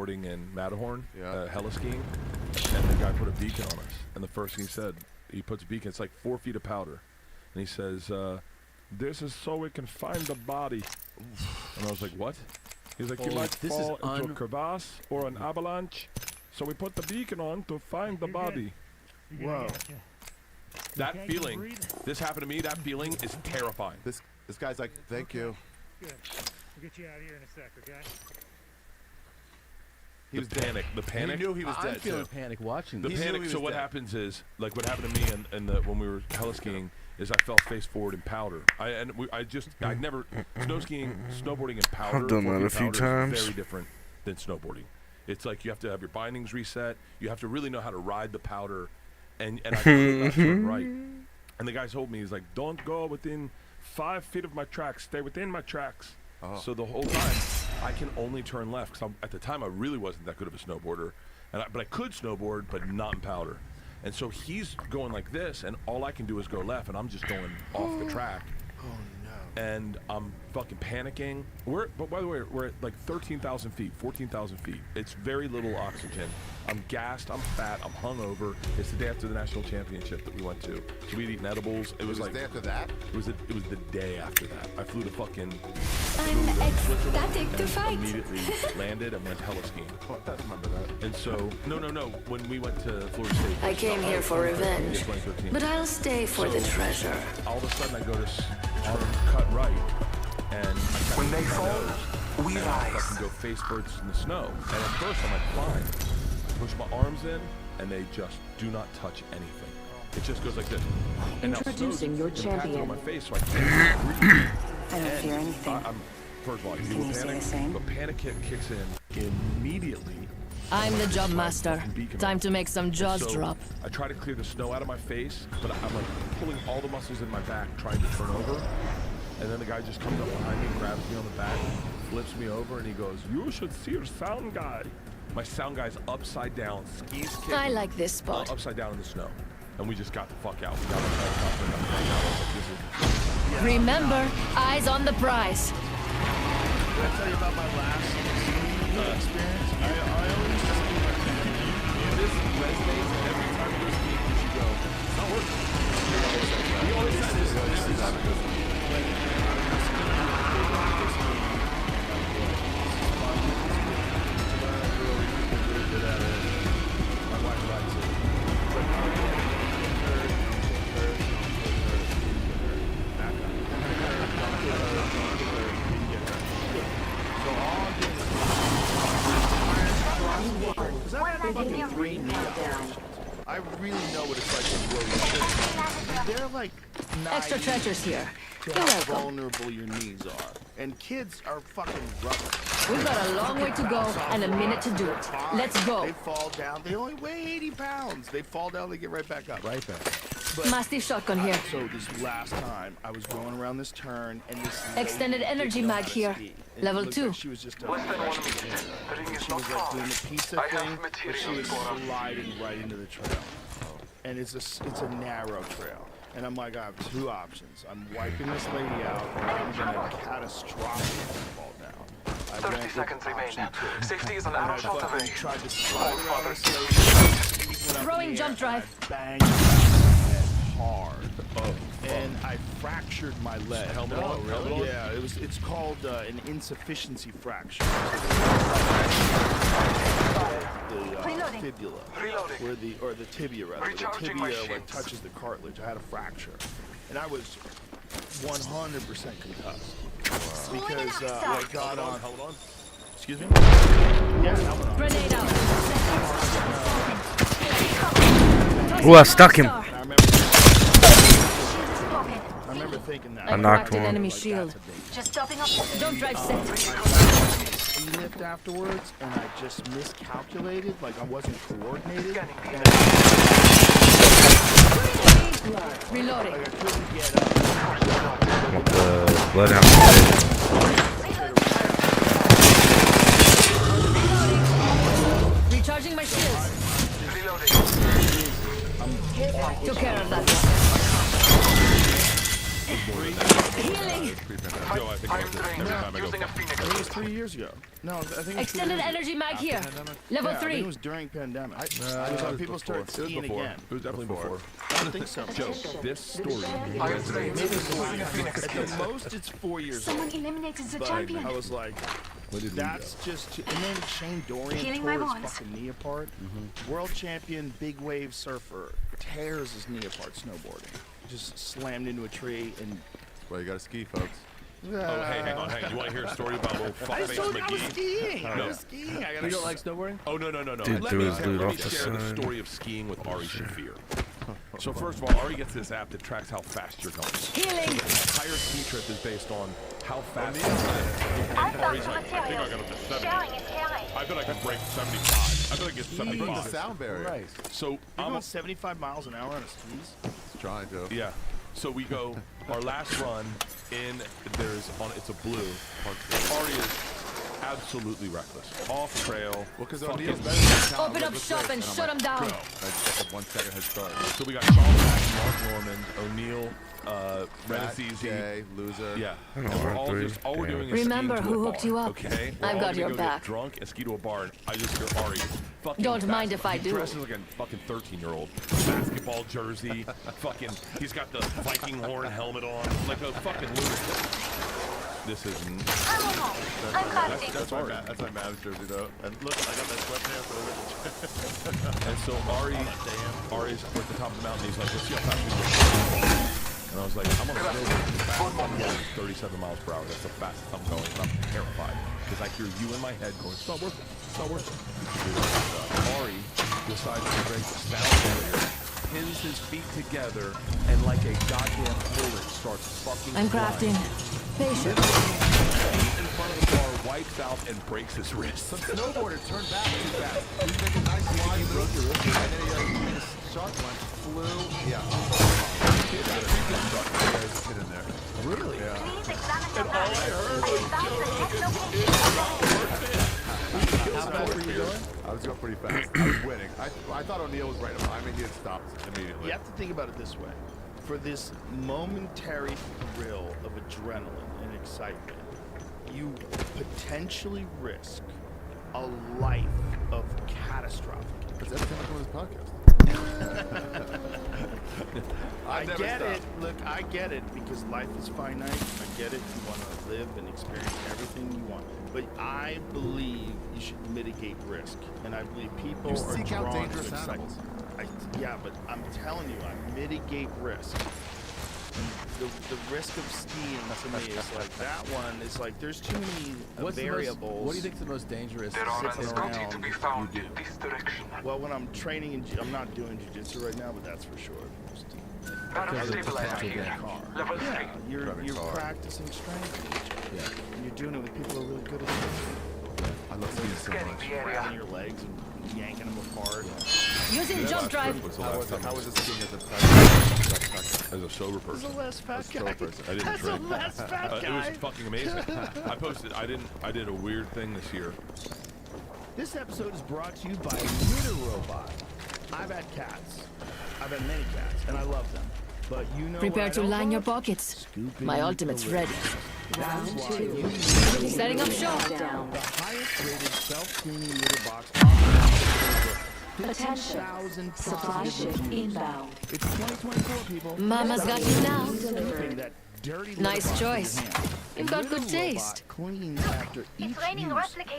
snowboarding in Matterhorn, heli skiing, and the guy put a beacon on us. And the first thing he said, he puts a beacon. It's like 4 feet of powder, and he says, "This is so we can find the body." And I was like, "What?" He's like, "You might fall into a crevasse or an avalanche, so we put the beacon on to find the body." Whoa. That feeling, this happened to me, that feeling is terrifying. This guy's like, "Thank you." Good. We'll get you out of here in a sec, okay? He was panic. The panic. He knew he was dead. I'm feeling panic watching The this. panic. So what happens is, like what happened to me when we were heli skiing, is I fell face forward in powder. I never snow skiing, snowboarding in powder. I've done that a few times. Is very different than snowboarding. It's like you have to have your bindings reset. You have to really know how to ride the powder, and I could not turn right. And the guy told me, he's like, "Don't go within 5 feet of my tracks. Stay within my tracks." So the whole time, I can only turn left, because at the time I really wasn't that good of a snowboarder, but I could snowboard, but not in powder. And so he's going like this, and all I can do is go left, and I'm just going off the track. Oh no. And I'm fucking panicking. But by the way, we're at like 13,000 feet, 14,000 feet. It's very little oxygen. I'm gassed, I'm fat, I'm hungover. It's the day after the national championship that we went to. So we'd eaten edibles. It was like the day after that? It was the day after that. I flew to fucking I'm ecstatic to fight. Immediately landed and went heli skiing. Oh, I remember that. And so, no. When we went to Florida State, I came here for revenge, 2013. but I'll stay for the treasure. All of a sudden, I go to cut right, and when they fall, we I rise. fucking go face first in the snow. And at first, I'm like, fine. I push my arms in, and they just do not touch anything. It just goes like this. And Introducing your champion. On my face, so I can't breathe. I don't fear anything. First of all, Can you say the same? but panic kicks in immediately. I'm the job master. Time to make some jaws So drop. I try to clear the snow out of my face, but I'm like pulling all the muscles in my back, trying to turn over. And then the guy just comes up behind me, grabs me on the back, flips me over, and he goes, "You should see your sound guy." My sound guy's upside down, skis kicking. I like this spot. Upside down in the snow. And we just got the fuck out. We got the helicopter and got the fuck out. I was like, this is... Remember, eyes on the prize. Did I tell you about my last experience? I always just This resonates every time you go skiing, you should go, "It's not working." He always says this every time he goes skiing. My wife likes it. fucking 3 knee operations. I really know what it's like to blow your shit. They're like Extra treasures here. to You're how welcome. vulnerable your knees are. And kids are fucking rubber. We've got a long way to go and a minute to do it. Let's go. They fall down. They only weigh 80 pounds. They fall down, they get right back up. Right back. But, Mastiff shotgun here. so this last time, I was going around this turn, and this Extended lady energy didn't know mag how to here. ski. And Level it looked 2. like she was just a Less than 1 freshman minute. beginner. The ring is She not was like far. doing the pizza I have thing, but she materials was for us. sliding right into the trail. And it's a narrow trail. And I'm like, I have 2 options. I'm wiping this lady out, or I'm gonna catastrophically fall down. I 30 went with seconds remain. option 2. Safety is an And I arrow shot fucking away. tried to slide around this lady, went up in Throwing the jump air, and drive. I banged her head hard. And I fractured my leg. Helmet on, really? Yeah, it's called an insufficiency fracture. The fibula, Reloading. or the tibia rather. The Recharging my tibia shields. touches the cartilage. I had a fracture, and I was 100% concussed because I got on. Hold on. Excuse me. Yeah, helmet on. Grenade out. Oh, I stuck him. I remember thinking that. I knocked Cracked an one. enemy Like, shield. that's a big Just stopping up. Don't drive set. ski lift afterwards, and I just miscalculated, like I wasn't coordinated. Scanning the And Reloading. like I couldn't get up. With the bloodhound. Recharging my shields. Reloading. Took care of that. Healing. Yo, I think about this every time I go. I think it was 3 years ago. No, I think it was 3 Extended years ago. energy mag here. Level Yeah, I think 3. it was during pandemic. It was it when was people started before. skiing again. It was definitely before. I don't think so. Joe, this story At the most, it's 4 years old. Someone eliminated the But champion. I was like, that's just too. And then Shane Dorian Healing my tore his wounds. fucking knee apart. World champion, big wave surfer, tears his knee apart snowboarding. Just slammed into a tree and. Well, you got to ski, folks. Oh, hey, hang on. You want to hear a story about little I just fuckface told you I was McGee? skiing. I No. was skiing. I gotta. You don't like snowboarding? Oh, no. Dude Let threw me his loot let off me the share the side. story of skiing with Ari Shafir. So first of all, Ari gets this app that tracks how fast you're going. Healing. The entire ski trip is based on how fast you're going. And Ari's like, I think I got up to 70. I bet I could break 75. I bet I could get Broke the 75. sound barrier. So You're I'm going 75 miles an hour on a skis. It's trying to. yeah. So we go our last run in. It's a blue. Ari is absolutely reckless. Off trail. Well, because fucking- O'Neill's better than Tom. Open up shop and shut them down. That's a 1 second head start. So we got Charles, Mark Norman, O'Neill, Fat, Renazizi. gay, loser. Yeah. I And know, we're all three. just all we're Yeah. doing is Remember skiing to who a hooked bar, you up? Okay. We're I've all got gonna your go back. Get drunk and ski to a bar. And I just hear Ari. Fucking Don't mind fast. if I He do. dresses like a fucking 13-year-old. Basketball jersey. Fucking. He's got the Viking horn helmet on. Like a fucking lunatic. This is. That's my Mavs jersey, though. And look, I got that sweatpants over. And so Ari's we're at the top of the mountain. He's like, let's see how fast we can go. And I was like, I'm on a snowboard. I'm going 37 miles per hour. That's the fastest I'm going. And I'm terrified because I hear you in my head going, it's not worth it. It's not worth it. Ari decides to break the sound barrier, pins his feet together, and like a goddamn bullet starts fucking I'm crafting. flying. Patient. In front of the bar, wipes out and breaks his wrist. Some snowboarder turned back too fast. He was making nice slide, you broke your wrist, and then he made a sharp one, flew. Yeah. Hit in there. Really? Yeah. How fast were you going? I was going pretty fast. I was winning. I thought O'Neill was right behind me. He had stopped immediately. You have to think about it this way. For this momentary thrill of adrenaline and excitement, you potentially risk a life of catastrophic. That's every time I come on this podcast. I never get stop. it. Look, I get it because life is finite. I get it. You want to live and experience everything you want. But I believe you should mitigate risk. And I believe people You are seek out drawn dangerous to excitement. animals. Yeah, but I'm telling you, I mitigate risk. The risk of skiing to me is like that one is like there's too many variables. What do you think is the most dangerous? There are sitting an around to be found in this direction. Well, when I'm training in, I'm not doing jiu-jitsu right now, but that's for sure. Battle stabilizer here. Level 3. Yeah, you're Driving car. practicing strength. Yeah. And you're doing it with people who are really good at it. I love skiing so Scanning much. the area. Grabbing your legs and yanking them apart. Using jump drive. How was it skiing as a As a sober This is person. the last fat sober guy. person. I didn't That's drink. the last fat It guy. was fucking amazing. I posted. I did a weird thing this year. This episode is brought to you by Litter Robot. I've had cats. I've had many cats, and I love them. But you know Prepare what I to don't line your love? pockets. Scooping My the ultimate's litter. ready. That's Round why 2. you Setting up shop. Down. the highest rated self-cleaning litter box on Attention. 50,000 Supply ship positive reviews. inbound. It's 2024, people. Mama's got you now. Scooping that dirty litter Nice box with your choice. hand. You've got Litter good taste. Robot cleans after each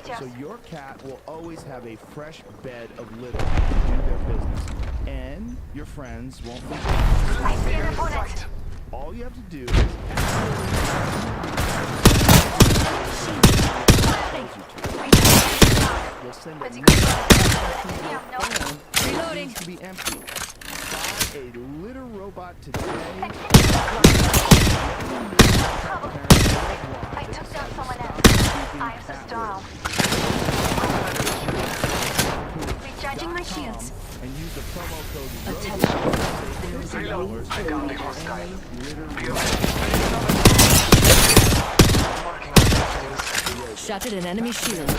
use, so your cat will always have a fresh bed of litter to do their business, and your friends won't forget. All you have to do is you'll send a Reloading. to be empty. Buy a litter robot today. I took down someone else. I am so strong. Recharging my shields. And use the promo code Reload. I downed the hostile. Shattered an enemy shield.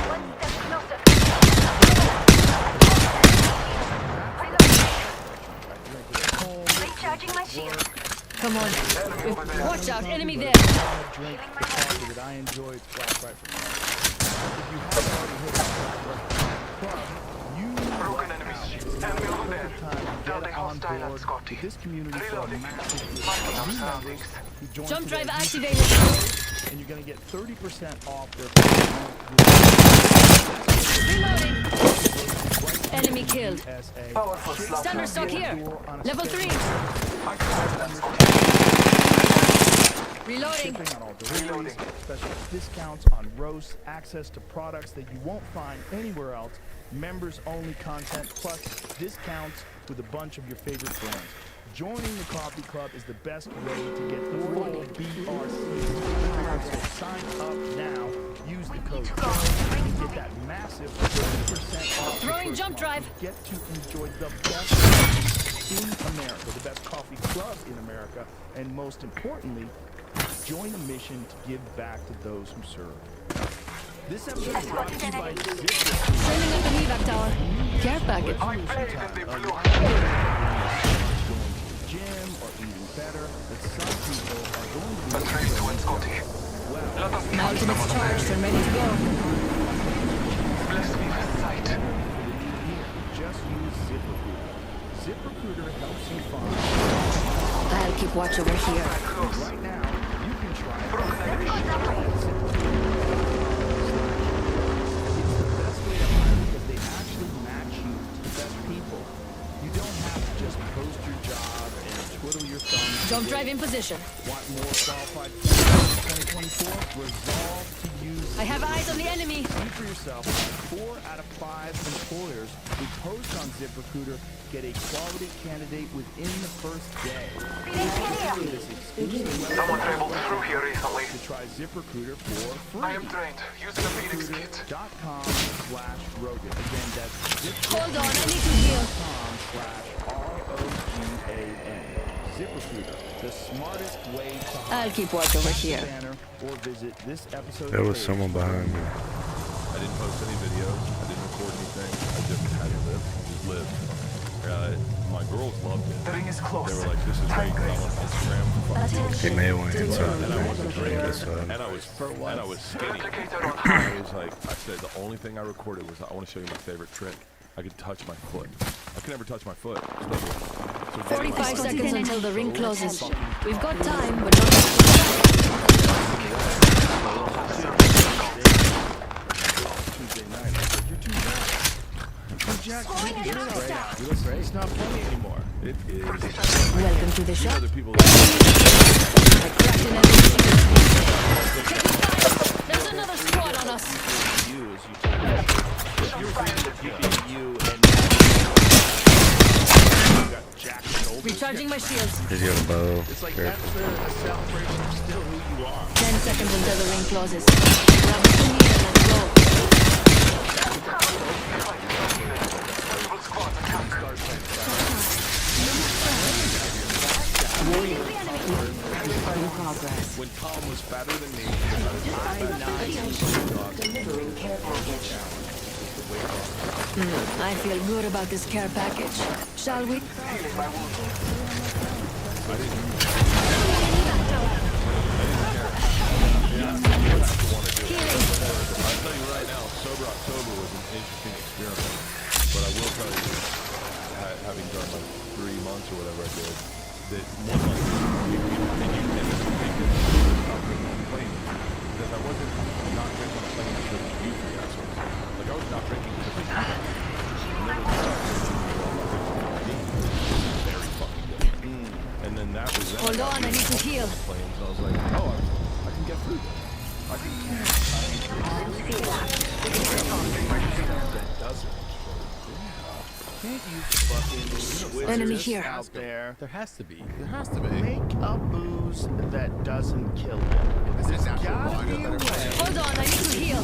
One step closer. Recharging my shields. Watch out, enemy there. Drink the coffee that I enjoyed last night from If you haven't already hit the club, you Broken enemies. Enemy over there. Down the hostile at Scotty. with this community for a Reloading. massive Marking our new surroundings. members who join Jump today, drive use activated. and you're going to get 30% off their Reloading. Enemy killed. SA. Powerful slap. Standard stock here. Level 3. Reloading. Shipping on all deliveries, special discounts on roasts, access to products that you won't find anywhere else, members-only content, plus discounts with a bunch of your favorite brands. Joining the coffee club is the best way to get the full BRC. So sign up now. Use the code and get that massive 30% off. your Throwing first jump month. drive. You get to enjoy the best coffee in America, the best coffee club in America, and most importantly, join a mission to give back to those who serve. This episode is brought to you by Zip. Sending up an evac tower. Care package. I played in the blue. Going to the gym or eating better, but some people are going to Let's race to win, Scotty. Let us My ultimate's charged and ready to go. bless me with sight. just use ZipRecruiter. ZipRecruiter helps you find. I'll keep watch over here. Right now, you can try it. Broken enemies. It's the best way to hire because they actually match you to the best people. You don't have to just post your job and twiddle your thumbs. Jump drive in position. Want more qualified candidates in 2024? Resolve to use. I have eyes on the enemy. See for yourself, 4 out of 5 employers who post on ZipRecruiter get a quality candidate within the first day. This exclusive Someone traveled through here recently. to try ZipRecruiter for free. I am trained using a Phoenix kit. ZipRecruiter.com/Rogan. Again, that's Hold on, I need to heal. ZipRecruiter.com/ROGAN. ZipRecruiter, the smartest way to hire. I'll keep watch over here. Banner or visit this episode. There was someone behind me. I didn't post any videos. I didn't record anything. I just had to live. Just lived. My girls loved it. The ring is close. They were like, "This is great." I'm on Instagram. They may want to And I wasn't drinking. this up. And I was skinny. Replicator on I high. was like, I said the only thing I recorded was I want to show you my favorite trick. I could touch my foot. I can never touch my foot. So 45 seconds until the ring closes. We've got time, but not. Tuesday night. I said, "You're too jacked. You look great. It's not funny anymore." it is. Welcome to the shop. Other people. I cracked an enemy shield. Taking fire. There's another squad on us. You is you take if you're saying that you can you and you got jacked shoulders. Recharging my shields. He's got a bow. It's like Here. that's a celebration of still who you are. 10 seconds until the ring closes. Grab what you need and let's go. Multiple squads attack. In progress. When Tom was fatter than me, Delivering care package. I feel good about this care package. Shall we? Healing. I'll tell you right now, Sober October was an interesting experiment. But I will tell you, having done like 3 months or whatever I did, that 1 month, you and this will make it stop drinking on the plane. Because I wasn't not drinking on the plane because of you three assholes. Like I was not drinking because of you guys. And then it was very fucking good. And then that was then Hold got on, I need to heal. planes, and I was like, oh, I can get food. I can that doesn't. Can't you fucking Enemy wizards here. out there There has to be. There has to be. make a booze that doesn't kill them? Is it natural Gotta lager be a that way. are Hold on, I need to heal.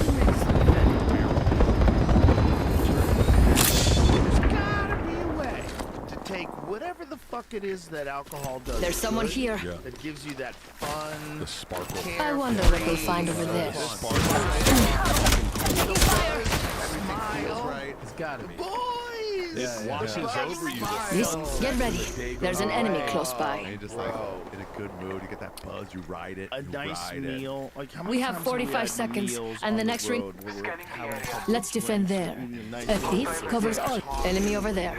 There's gotta be a way to take whatever the fuck it is that alcohol does. There's someone good, here. Yeah. that gives you that fun. The sparkle. I wonder what we'll find over there. Taking fire. Smile. right. It's gotta be. Boys, It washes over you. Yes, get ready. There's an enemy close And by. you're just like in a good mood. You get that buzz. You ride it. A you nice ride meal. Like, how many We have times 45 had seconds, meals and on the next ring- road where we're having Let's defend there. A thief covers all. Enemy over there.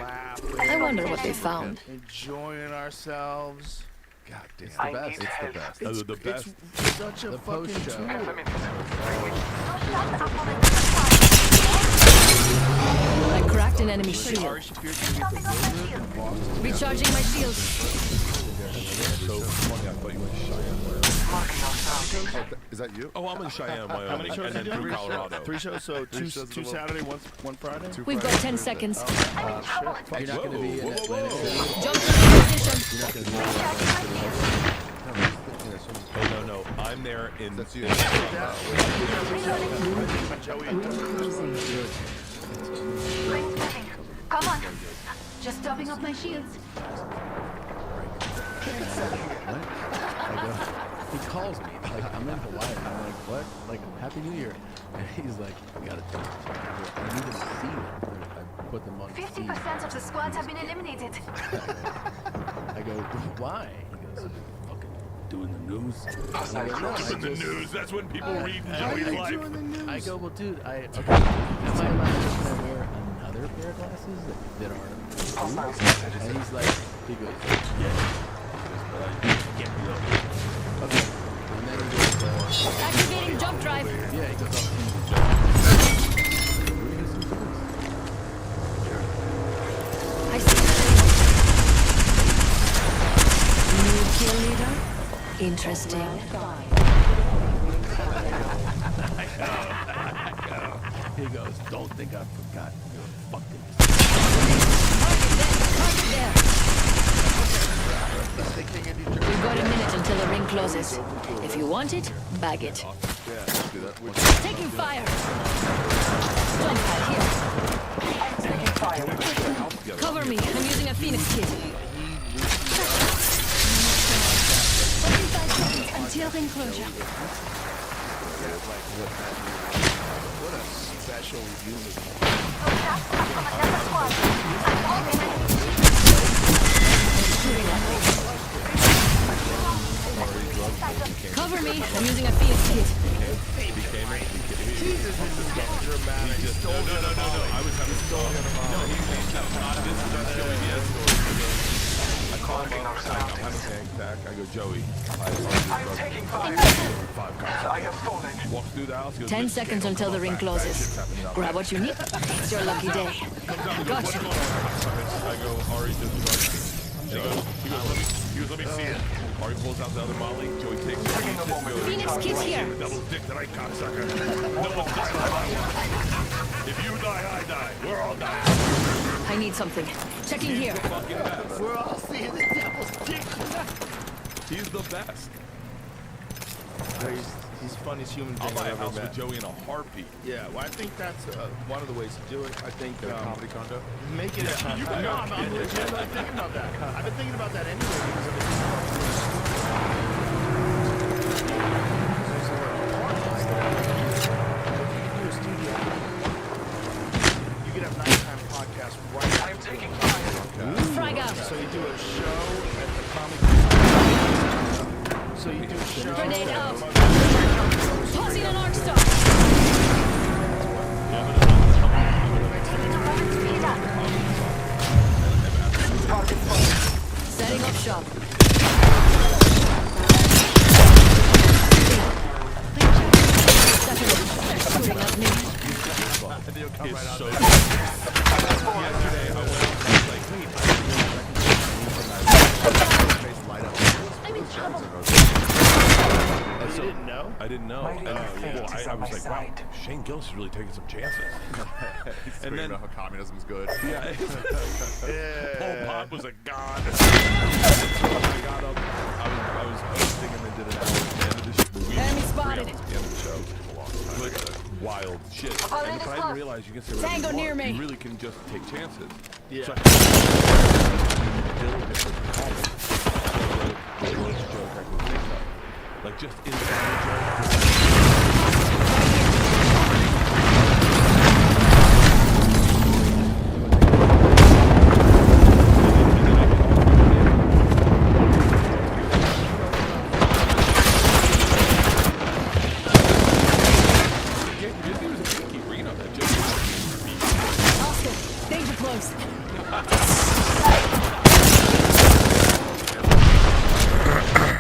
I wonder what they found. enjoying ourselves. God damn. I need It's help. the best. Those are the best. It's such a fucking tool. I cracked an enemy shield. Ari Shafir can get the wizard. Recharging my shields. So funny, I thought you went to Cheyenne. Is that you? Oh, I'm in Cheyenne, How many Wyoming, shows and then you do? through Colorado. 3 shows, so two shows in a row. Saturday, one Friday. We've got 10 seconds. I'm in trouble. You're not going to be in Atlantic City. Jump to position. You're not going to be Oh, no, I'm there in. That's you. Rings moving. Come on. Just topping up my shields. He calls me, like, I'm in Hawaii, and I'm like, what? Like, Happy New Year. And he's like, I gotta tell you, I need them to see them. I put them on 50% of the squads have been eliminated. I go, why? He goes, fucking doing the news. I go, no, In the news, that's when people read Joey's life. I go, well, dude, am I allowed to wear another pair of glasses that are cool? And he's like, he goes, yeah. Okay. And then he goes, Activating jump drive. yeah, he goes, I see an enemy. New kill leader? Interesting. he goes, don't think I forgot. Fucking. Target there. We've got a minute until the ring closes. If you want it, bag it. Yeah, let's do that. Taking fire. Jump pad here. Taking fire. Cover me. I'm using a Phoenix kit. 45 seconds until ring closure. What a special unit. That's from another squad. I'm organizing. Cover me. I'm using a Phoenix kit. Jesus, this is getting dramatic. No. I was having no, he's not. This is not Joey Diaz story. I call him up. I'm having a panic attack. I go, Joey. I'm taking fire. 5 cops. I have fallen. Walks through the house. Goes, 10 seconds until the ring closes. Grab what you need. It's your lucky day. Gotcha. I go, Ari, this is Ari. He goes, let me see it. Ari pulls out the other Molly. Joey takes it. Taking a moment. Phoenix kit here. Double stick tonight, cocksucker. No one's dying alive. If you die, I die. We're all dying. I need something. Checking here. Fucking best. We're all seeing the devil's dick. He's the best. He's the funniest human I'll being buy a I've ever house met. with Joey in a heartbeat. Yeah, well, I think that's one of the ways to do it. I think Comedy condo. make it. I'm legitimately thinking about that. I've been thinking about that anyway because of you could have nighttime podcasts right. I'm taking fire. Frag out. So you do a show at the Comic. So you do a show. Grenade out. Tossing an arc star. Setting up shop. Shooting at me. It's so good. Yesterday, I went like, wait, I'm in trouble. You didn't know? I didn't know. My little fate Well, is I on was my like, wow, side. Shane Gillis is really taking some chances. And then how communism's good. Yeah. Pol Pot was a god. I got up. I was hosting and then did an hour at the end of the show. Enemy spotted. At the end of the show. Like, wild shit. All in And is but I didn't close. realize you can say whatever Tango you near want. me. You really can just take chances. Yeah. So I build different comments. Like just in the close.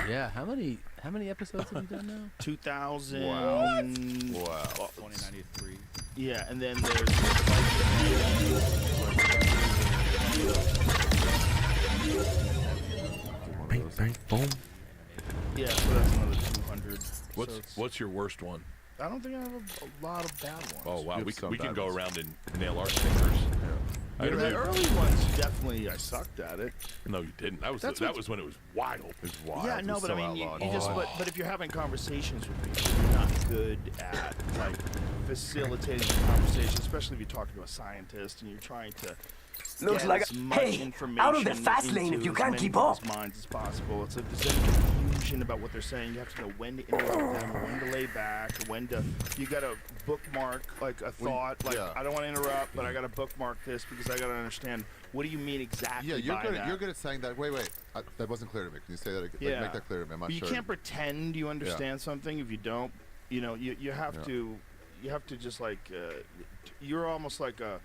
Yeah, how many episodes have you done now? 2000. Wow. 2093. Yeah, and then there's Bang, bang, boom. yeah, so that's another 200. What's your worst one? I don't think I have a lot of bad ones. Oh wow, You have we some can bad go ones. around and nail our stinkers. I Yeah, the interviewed- early ones definitely I sucked at it. No, you didn't. That That's was when it was wild. It's wild. Yeah, no, It's but so I mean, outlawed. you just but if you're having conversations with people, you're not good at like facilitating the conversation, especially if you're talking to a scientist and you're trying to Looks get like as a- much hey, information out of the fast lane into if you as can't many keep people's up. minds as possible. So if there's any confusion about what they're saying, you have to know when to interrupt them, when to lay back, when to. You got to bookmark like a thought. Like yeah. I don't want to interrupt, but I got to bookmark this because I got to understand what do you mean exactly Yeah, you're by good. that. You're good at saying that. Wait. That wasn't clear to me. Can you say that? Like, Yeah. make that clear to me. I'm not But you sure. can't pretend you understand something if you don't. You know, you have to. You have to just like. You're almost like a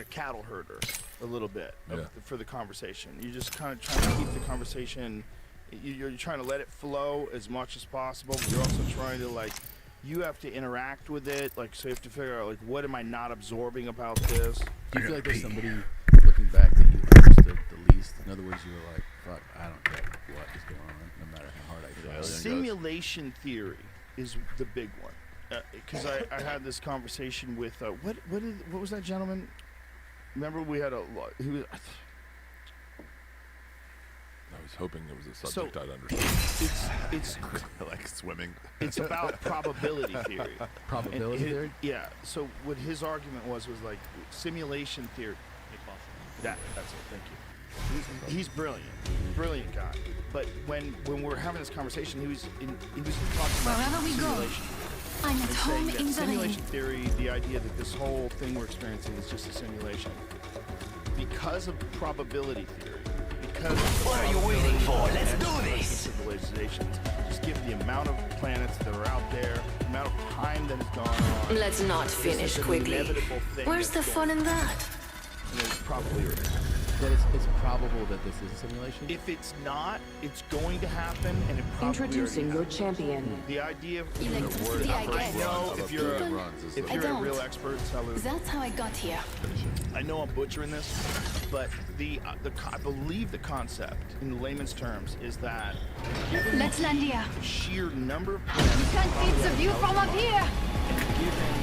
cattle herder, a little bit for the conversation. You're just kind of trying to keep the conversation. You're trying to let it flow as much as possible. But you're also trying to like. You have to interact with it, like so. You have to figure out like what am I not absorbing about this. Do you feel like there's somebody looking back that you understood the least? In other words, you were like, "Fuck, I don't get what is going on, no matter how hard I try." Simulation theory is the big one, because I had this conversation with what was that gentleman? Remember we had he was. I was hoping it was a subject I'd understand. It's like swimming. it's about probability theory. Probability theory? Yeah. So what his argument was like simulation theory. That's it. Thank you. He's brilliant guy. But when we're having this conversation, he was talking Wherever about we go, simulation. I'm at And home saying that in the simulation rain. theory, the idea that this whole thing we're experiencing is just a simulation, because of probability theory. Because What are you waiting for? Let's do this. Civilizations, just given the amount of planets that are out there, the amount of time that has gone on. Let's not this finish is an quickly. inevitable thing Where's the that's fun going in on. that? And it's probably That it's probable that this is a simulation? if it's not, it's going to happen, and it probably Introducing already your happened. champion. The idea of Electricity, I I guess. know if you're People- if I you're a don't. real expert, Salud. That's how I got here. I know I'm butchering this, but I believe the concept in layman's terms is that given Let's land here. the sheer number of planets, You can't beat the view from up here. and given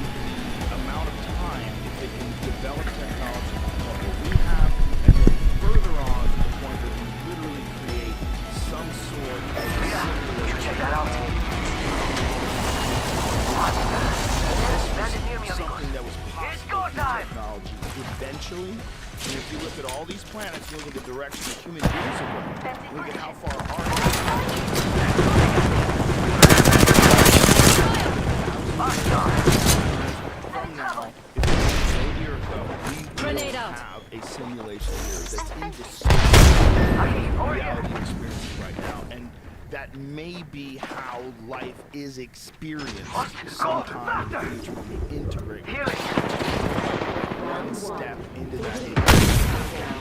the amount of time if they can develop technology like what we have, and then further on to the point where we literally create some sort of Check that out. something that was It's possible go through time. technology eventually. And if you look at all these planets, look at the direction that human beings are going, look at how far from now, if we go the Earth, though, we Grenade will out. have a simulation here that's indistinguishable from reality experiences right now. And that may be how life is experienced sometime in the future when we integrate one step into that.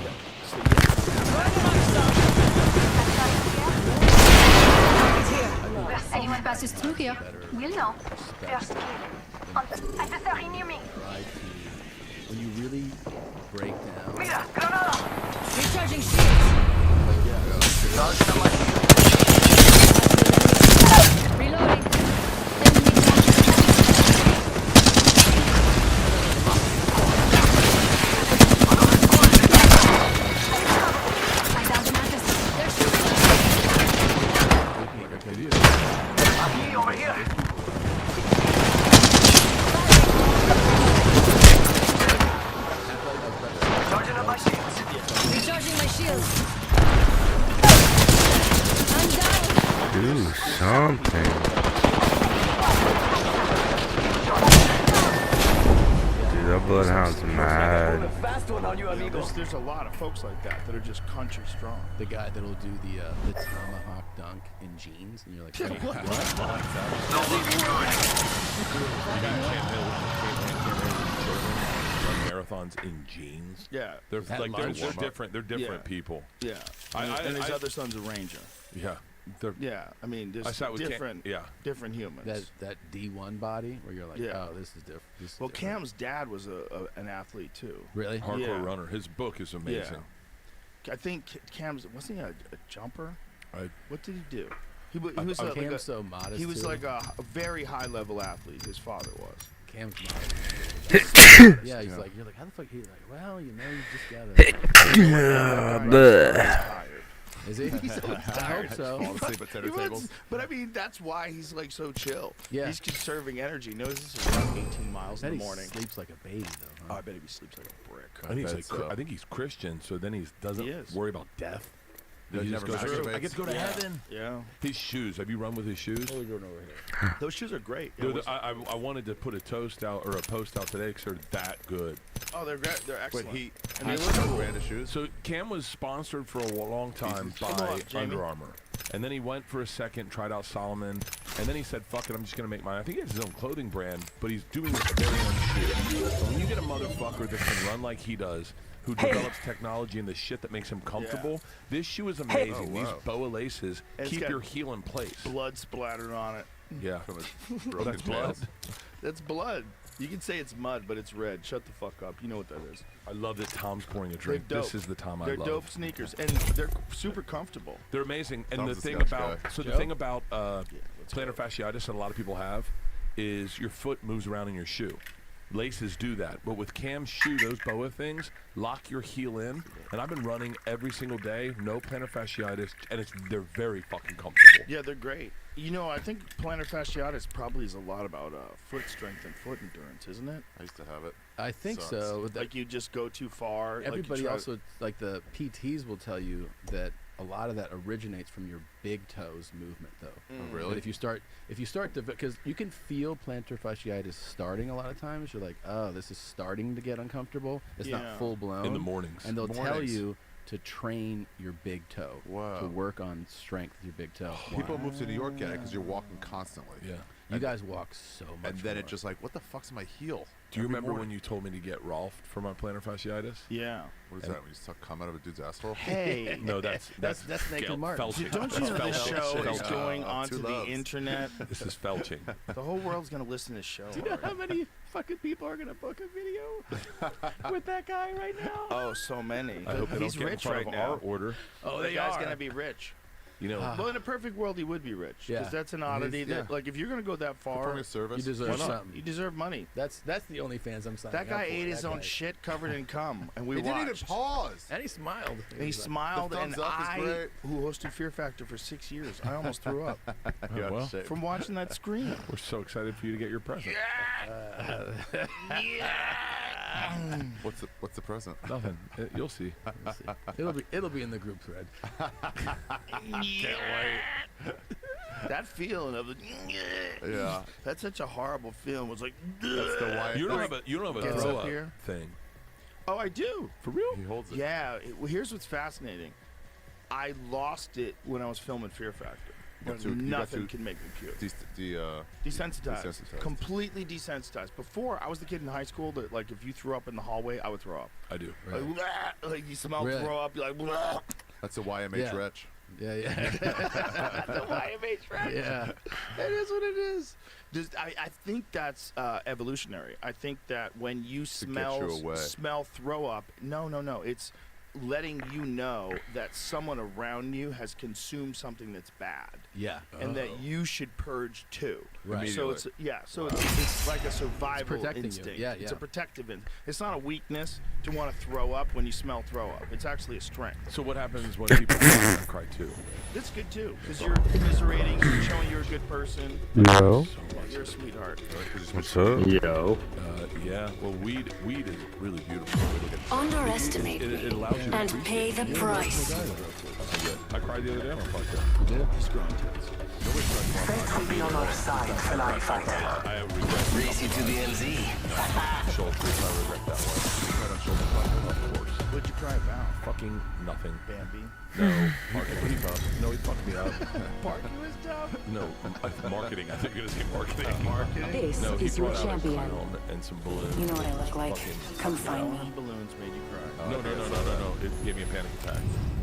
Anyone passes through here, we'll know. First, Officer near me. Try to, when you really break down, Recharging shields. Reloading. I downed the mattress. They're shooting us. Over here. Charging up my shields. Recharging my shields. I'm down. Do something. Dude, that bloodhound's mad. Fast one on you, amigo. there's a lot of folks like that that are just country strong. the guy that'll do the tomahawk dunk in jeans, and you're like, wait, what? Marathon sons in jeans. Yeah. They're That like they're lunch. different. They're different Yeah. people. Yeah. And his other son's a ranger. Yeah. They're, Yeah. I mean, I there's sat with different, different humans. That D1 body where you're like, Yeah. oh, this is different. Well, Cam's dad was an athlete too. Really? hardcore Yeah. runner. His book is amazing. I think Cam's wasn't he a jumper? I- What did he do? He was like Cam's so modest. he was too. like a very high level athlete. His father was. Cam's modest. Yeah, he's like, you're like, how the fuck? He's like, well, you know, you just gotta. Bleh. Is he? He's so I tired. hope so. Fall asleep at dinner tables. But I mean, that's why he's like so chill. Yeah. He's conserving energy. Knows this is around 18 miles in He the morning. sleeps like a baby though. Oh, Huh? I bet he sleeps like a brick. I think, he's bet like, so. I think he's Christian, so then he doesn't He is. worry about death. Yeah, He he just never goes, masturbates. I get to go to heaven. Yeah. His shoes. Have you run with his shoes? What are we doing over here? Those shoes are great. Dude, I wanted to put a post out today because they're that good. Oh, they're great. They're Wait, excellent. he And they has look no cool. brand of shoes? So Cam was sponsored for a long time Come by on, Jamie. Under Armour, and then he went for a second, tried out Solomon, and then he said, "Fuck it, I'm just gonna make mine." I think he has his own clothing brand, but he's doing his very own shit. So when you get a motherfucker that can run like he does, who develops technology and the shit that makes him comfortable, this shoe is amazing. Oh, These wow. boa laces And it's keep got your heel in place. Blood splattered on it. Yeah, From his oh, broken that's blood. nails. That's blood. You can say it's mud, but it's red. Shut the fuck up. You know what that is. I love that Tom's pouring a drink. They're This dope. is the Tom I They're love. dope sneakers, and they're super comfortable. They're amazing. And Tom's the a thing Scotch about guy. the Joe? thing about let's plantar fasciitis that a lot of people have is your foot moves around in your shoe. Laces do that, but with Cam's shoe, those boa things lock your heel in. And I've been running every single day, no plantar fasciitis, and they're very fucking comfortable. Yeah, they're great. You know, I think plantar fasciitis probably is a lot about foot strength and foot endurance, isn't it? I used to have it. I think Sucks. so. Like you just go too far. Everybody like also, like the PTs will tell you that a lot of that originates from your big toes movement, though. Oh, really? And if you start to, because you can feel plantar fasciitis starting a lot of times. You're like, oh, this is starting to get uncomfortable. It's Yeah. not full blown. In the mornings. And they'll tell Mornings. you to train your big toe. Wow. To work on strength with your big toe. People move to New York get it because you're walking constantly. Yeah. You guys walk so much. And then more. it just like, what the fuck's in my heel? Do you Every remember morning. when you told me to get Rolfed for my plantar fasciitis? Yeah. What is that? When you suck cum out of a dude's asshole? Hey. No, that's That's Naked Gail Martin. Felching. Don't you know That's this Felching. show is Felching. going Two onto the loves. internet? This is Felching. The whole world's gonna listen to this show. Do you know how many fucking people are gonna book a video with that guy right now? Oh, so many. I hope they He's don't get in rich front right of now. our order. Oh, The guy's gonna be rich. You know, Well, in a perfect world, he would be rich. Yeah. Because that's an oddity. yeah. That, like, if you're gonna go that far, Performing a service. You deserve why not? something. You deserve money. That's the only fans I'm signing That guy up for, ate his that own guy. shit covered in cum, and we He didn't even watched. pause. And he smiled. And he smiled, The and thumbs up is I, great. who hosted Fear Factor for 6 years, I almost threw up Yeah, well. shit. from watching that screen. we're so excited for you to get your present. What's the present? Nothing. You'll see. It'll be in the group thread. That feeling of the Yeah. that's such a horrible feeling. It was like, That's the why. You don't have a Gets throw up up here. thing. oh, I do. For real? He holds it. Yeah. Well, here's what's fascinating. I lost it when I was filming Fear Factor. You got too- you got Nothing too- can make me puke. Desensitized. Desensitized. Completely desensitized. Before, I was the kid in high school that, like, if you threw up in the hallway, I would throw up. I do. Right. Like, "Blah," like you smell Really? throw up, you're like, "Blah." That's a YMH Yeah. wretch. Yeah, yeah. The YMH, right? Yeah. It is what it is. I think that's evolutionary. I think that when you get you away. smell throw up, no. It's letting you know that someone around you has consumed something that's bad. Yeah. And that you should purge too. Right. So it's it's like a survival protecting you. instinct. Yeah, It's yeah. a protective instinct. It's not a weakness to want to throw up when you smell throw up. It's actually a strength. So what happens when people cry too? It's good too, because you're commiserating, you're showing you're a good person. Yo. You're a sweetheart. What's up? Yo. Yeah. Well, weed is really beautiful. Underestimate It me allows you to and appreciate pay the price. I cried the other day on a podcast. You did? He's growing tits. Fate will be on our side, Fly Fighter. I regret Race you to the LZ. Schultz. I regret that one. Right on Schultz, of course. What'd you drive out? Fucking nothing. Bambi. No, marketing was tough. No, he fucked me up. Parking was tough. No, marketing. I think you're gonna say marketing. Marketing. This No, he is your brought out a champion. clown and some balloons. You know what I look like. Fucking- Come find me. Balloons made you cry. No. It gave me a panic attack.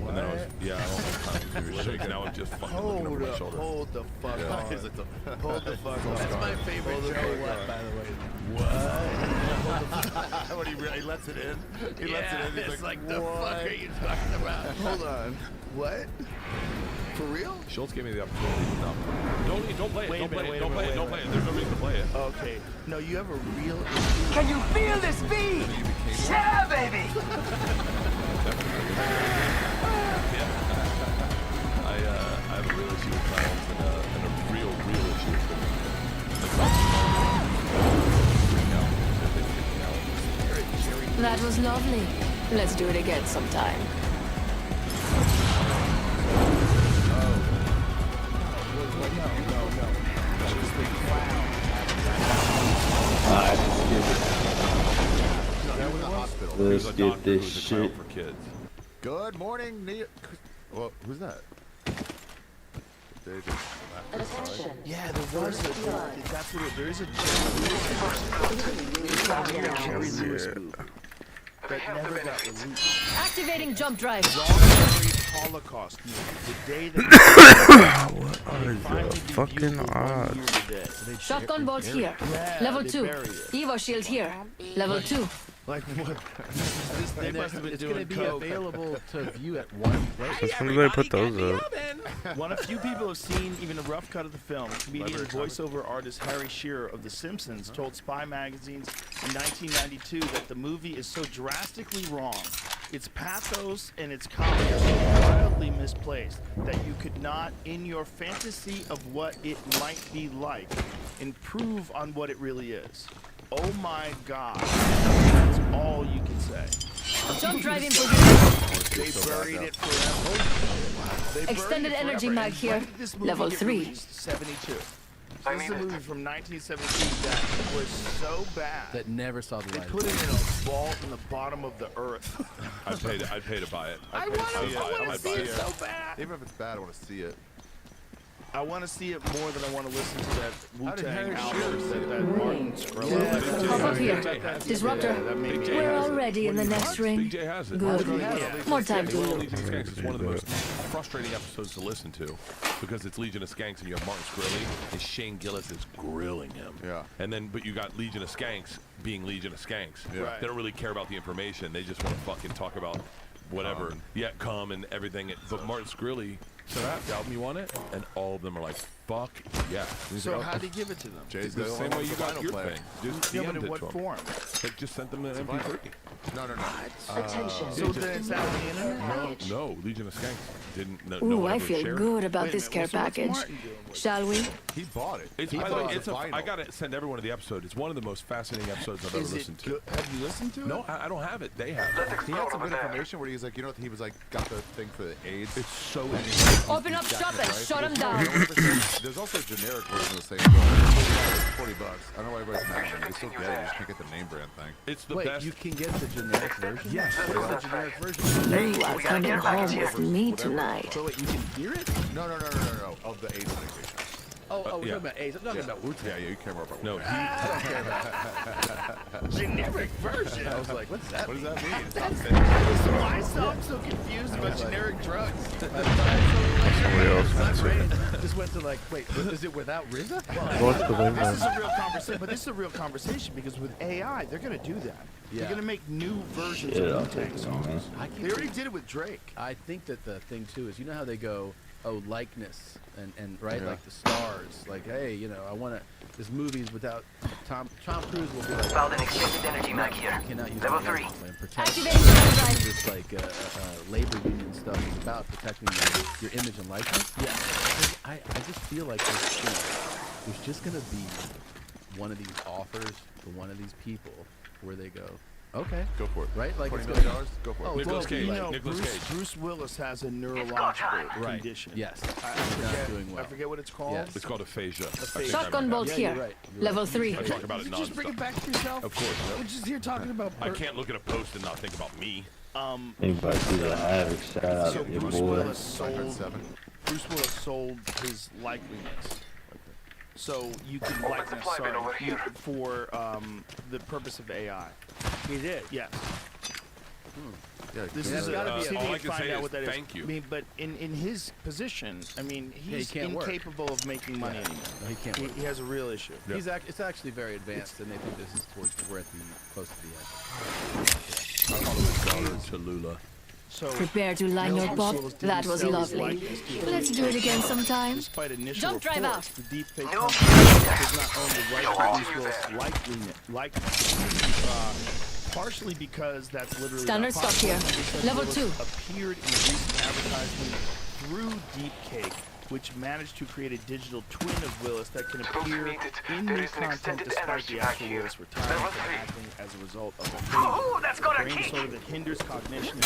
And then I was, I don't have time to do shit. Now I'm just fucking looking over my shoulder. Hold the fuck on. Hold the fuck on. That's my favorite Hold the joke, fuck on. by the way. When he lets it in. He lets it in. He's It's like, like, the fuck are you talking about? Hold on. What? For real? Schultz gave me the opportunity. No. Don't play it. Wait a Don't play minute, it. Don't play it. Don't play it. There's no reason to play it. Okay. No, you have a real Can you feel this beat? Yeah, baby. I have a real issue with clowns and a real issue with them. That was lovely. Let's do it again sometime. Let's get this shit. For kids. good morning, Well, who's that? Attention. Yeah, there was a. That's what there is a Jerry Lewis movie that never got released. Activating jump drive. Strawberry Holocaust movie. The day that What are the fucking odds? Shotgun bolt here. Yeah, Level they 2. bury it. Evo shield here. Level 2. Like what? They must have been It's doing going to be coke. available to view at one place. When did they put those up? One of few people have seen even a rough cut of the film. Comedian and voiceover artist Harry Shearer of The Simpsons told Spy magazines in 1992 that the movie is so drastically wrong, its pathos and its comedy are so wildly misplaced that you could not, in your fantasy of what it might be like, improve on what it really is. Oh my God. That's all you can say. Jump drive in position. They buried it forever. They buried Extended it energy forever. mag And here. when did this movie Level get 3. released? 72. So this is a movie from 1972 that was so bad. That never saw the They light. put it in a vault in the bottom of the earth. I'd pay to buy it. I want to see it so bad. Even if it's bad, I want to see it. I want to see it more than I want to listen to that How did Wu-Tang Harry album Shearer that Martin Skrilla. Hop up here. Disruptor. We're already in the next Big ring. J has it. Good. More time to Well, loot. Legion of Skanks is one of the most frustrating episodes to listen to because it's Legion of Skanks and you have Martin Shkreli and Shane Gillis is grilling him. Yeah. And then, but you got Legion of Skanks being Legion of Skanks. Yeah. Right. They don't really care about the information. They just want to fucking talk about whatever. Come and everything. But Martin Shkreli said, "The album, you want it?" And all of them are like, "Fuck yeah." He's So like, how did he give it to them? Jay's the same way you got vinyl your player. thing. Just Yeah, but DM'd in it what to him. form? Like, just sent them an MP3. No. Attention. So then it's out on the internet? No, Legion of Skanks didn't. No Ooh, one I ever feel shared it. good about Wait a this minute, care so what's package. Martin doing with it? Shall we? He bought it. It's, He by the thought way, it it's was a, vinyl. I gotta send everyone to the episode. It's one of the most fascinating episodes I've ever Is listened it to. good? Have you listened to it? No, I don't have it. They have Let's it. He explore had some over good there. information where he's like, he was like, got the thing for the AIDS. It's so Open up shop and shut them down. There's also a generic version of the same book. It's $40. I don't know why everybody's mad at me. You still get it. You just can't get the name brand thing. It's the Wait, best. you can get the generic version? Yes. What is the generic version? You are coming home with me tonight. So wait, you can hear it? No. Of the AIDS medication. Oh, we're yeah. talking about AIDS. I'm talking about Wu-Tang. Yeah, you care more about. No, he. Generic version. I was like, what's that? What does that mean? Why I'm so confused about generic drugs? Somebody else answered. Just went to like, wait, is it without RZA? What's the name This is of a real conversation, but this is a real conversation because with AI, they're going to do that. Yeah. They're going to make new versions Yeah, of I'll Wu-Tang take it, songs. I keep They already did it with Drake. I think that the thing too is, you know how they go, oh, likeness and right, Yeah. like the stars, like, hey, you know, I want to. This movie's without Tom Cruise will be like, Found an extended energy mag you here. cannot use Level my 3. likeness and protect. Activating jump drive. This like labor union stuff is about protecting your image and likeness. Yeah, I just feel like there's just gonna be one of these offers for one of these people where they go, okay, Go for it. right? Like $20 it's million. gonna, Go for it. Oh, it's Nicolas gonna be Cage. like- You know, Nicolas Cage. Bruce Willis has a go neurological time. Right. condition. Yes, I he's not forget, doing well. I forget what it's called. Yes. It's called aphasia. I think I Shotgun remember bolt that. Yeah, here. you're right. Level 3. I talk about it Did you just bring nonstop. it back to yourself? Of course. We're just here talking about. I can't look at a post and not think about me. Anybody see the Havoc? Shout out So to your Bruce boy. Willis sold his likeliness. So you can likeness for the purpose of AI. He did. Yes. Yeah, This That's is gotta be see if all you I can can find say out is what that is. thank you. I mean, but in his position, I mean, he's can't work. incapable of making money anymore. No, he can't work. He has a real issue. It's actually very advanced, and they think this is we're at the close to the end. I thought it was daughter Tallulah. So Prepare to line your bob. That was lovely. Let's do it again sometime. despite initial Jump drive reports, out. the deepfake company does not own the right to Bruce Willis likeness. Partially because that's literally Standard not stock possible. here. Because Level Willis 2. appeared in a recent advertisement through Deepcake, which managed to create a digital twin of Willis that can appear in new content despite the actual Willis retirement from acting as a result of a brain disorder that hinders cognition.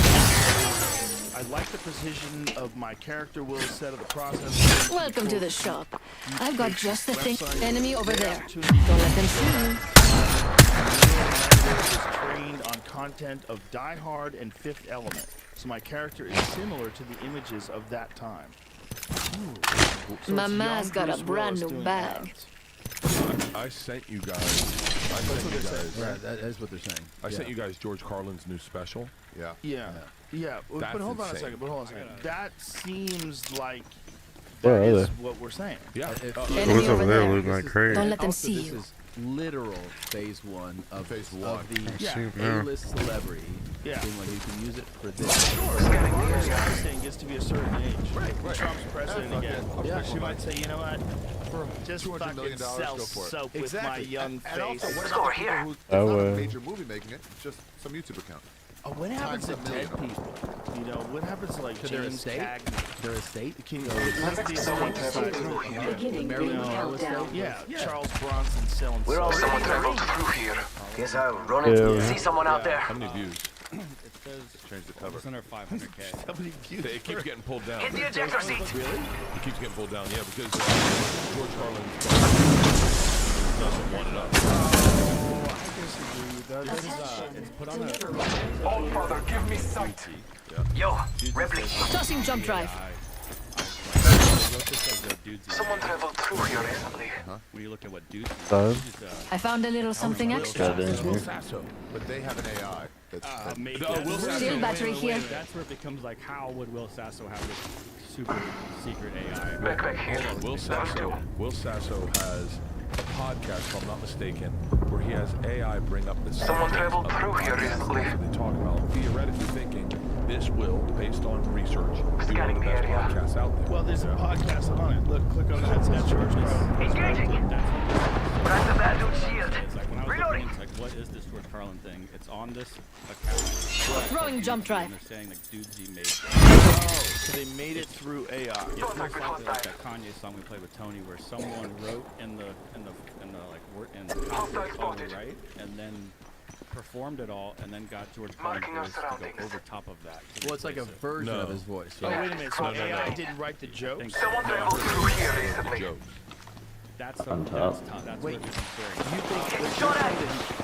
I like the precision of my character Willis said of the process. Welcome to the shop. I've got just the thing. Website. Enemy over Great there. opportunity. Don't let them see you. Is trained on content of Die Hard and Fifth Element, so my character is similar to the images of that time. So Mama's it's got young a Bruce brand Willis new doing bag. ads. I sent you guys. Right, that is what they're saying. I sent you guys George Carlin's new special. Yeah. Yeah. But That's hold on a insane. second. That seems like Where that are is they? what we're saying. Yeah. Enemy What's over there there. looking like crazy? Don't let them Also, see this you. is literal phase 1 of Phase of one. the See, man. A-list celebrity. Yeah. Being like, you can use it for this. Einstein gets to be a certain age. Right. Trump's president again. Yeah. She might say, you know what? Just $200 fucking million, sell go for it. soap with my young face. And also, what about the people who it's That not a way. major movie making it, it's just some YouTube account. Oh, what happens to Times a dead million. people? You know, what happens to like To their James estate? Cagney? Their estate? Can you Beginning ring countdown. Yeah, Charles Bronson selling We're all soap. someone traveled through here. Guess I'll run it. Yeah. See someone out there. How many views? It says Change the cover. it's under 500K. How many views? It keeps getting pulled down. Hit the ejector seat. Really? It keeps getting pulled down. Yeah, because George Carlin doesn't want it up. Oh, I disagree. It's put on a All father, give me sight. Yo, Ripley. Tossing jump drive. Someone traveled through here recently. When you look at what dudes Done. I found a little something extra. Got in here. But they have an AI that's Steel battery here. That's where it becomes like, how would Will Sasso have this super secret AI? Back here. Will Sasso has a podcast, if I'm not mistaken, where he has AI bring up the Someone subjects traveled of the through here podcast recently. that they talk about, theoretically thinking this will, based on research, be one of Scanning the the best area. podcasts out there. Well, there's a podcast on it. Look, click on that. It's got George Carlin. Engaging. Grab the bad dude's shield. It's like when I was Reloading. looking, it's like, what is this George Carlin thing? It's on this account. Throwing jump drive. And they're saying like dudes he made. Oh, so they made it through AI. Yeah, it's most likely like that Kanye song we played with Tony, where someone wrote in the like word in the Hostile song spotted. right, and then performed it all, and then got George Carlin's Marking our voice to surroundings. go over top of that. to Well, it's like a replace it. version No. of his voice. Oh, Yeah. wait a minute. So AI didn't write the jokes? Someone traveled through here recently. Jokes. That's On that's top. that's Wait. what it's scary. You think Shot at.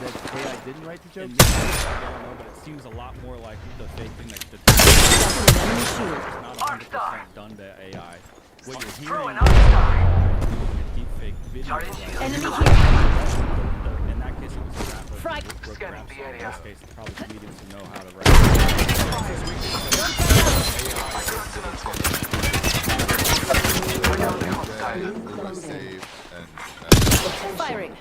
that AI didn't write the In jokes? this case, I don't know, but it seems a lot more like the fake thing that the Spotted an enemy shield. it's not 100% done by AI. What you're hearing Throwing is out star. a deep fake video. Charging Like, shield. Enemy here. in that case, it was a rapper. Frag. who wrote Scanning rap the songs. In area. this case, it's probably comedians who know how to write. We're down the hostile. save and Firing.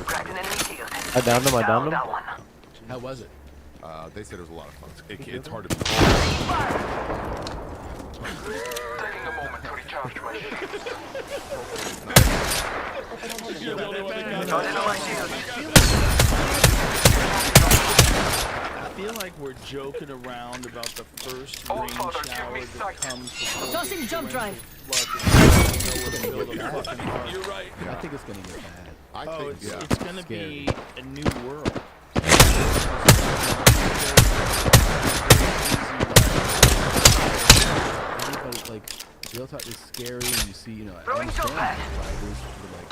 Cracked an enemy shield. I downed him. I Down downed him. that one. How was it? they said it was a lot of fun. It's hard to. Taking a moment to recharge my shield. Charging on my shield. I feel like we're joking around about the first Oh, rain Father, give shower me that sight. comes before Tossing the jump drive. flood. You're right. I think it's gonna get bad. I Oh, think, yeah. it's going to be a new world. Everybody, like, real talk is scary, and you see, I Throwing understand jump pad. fighters who are like,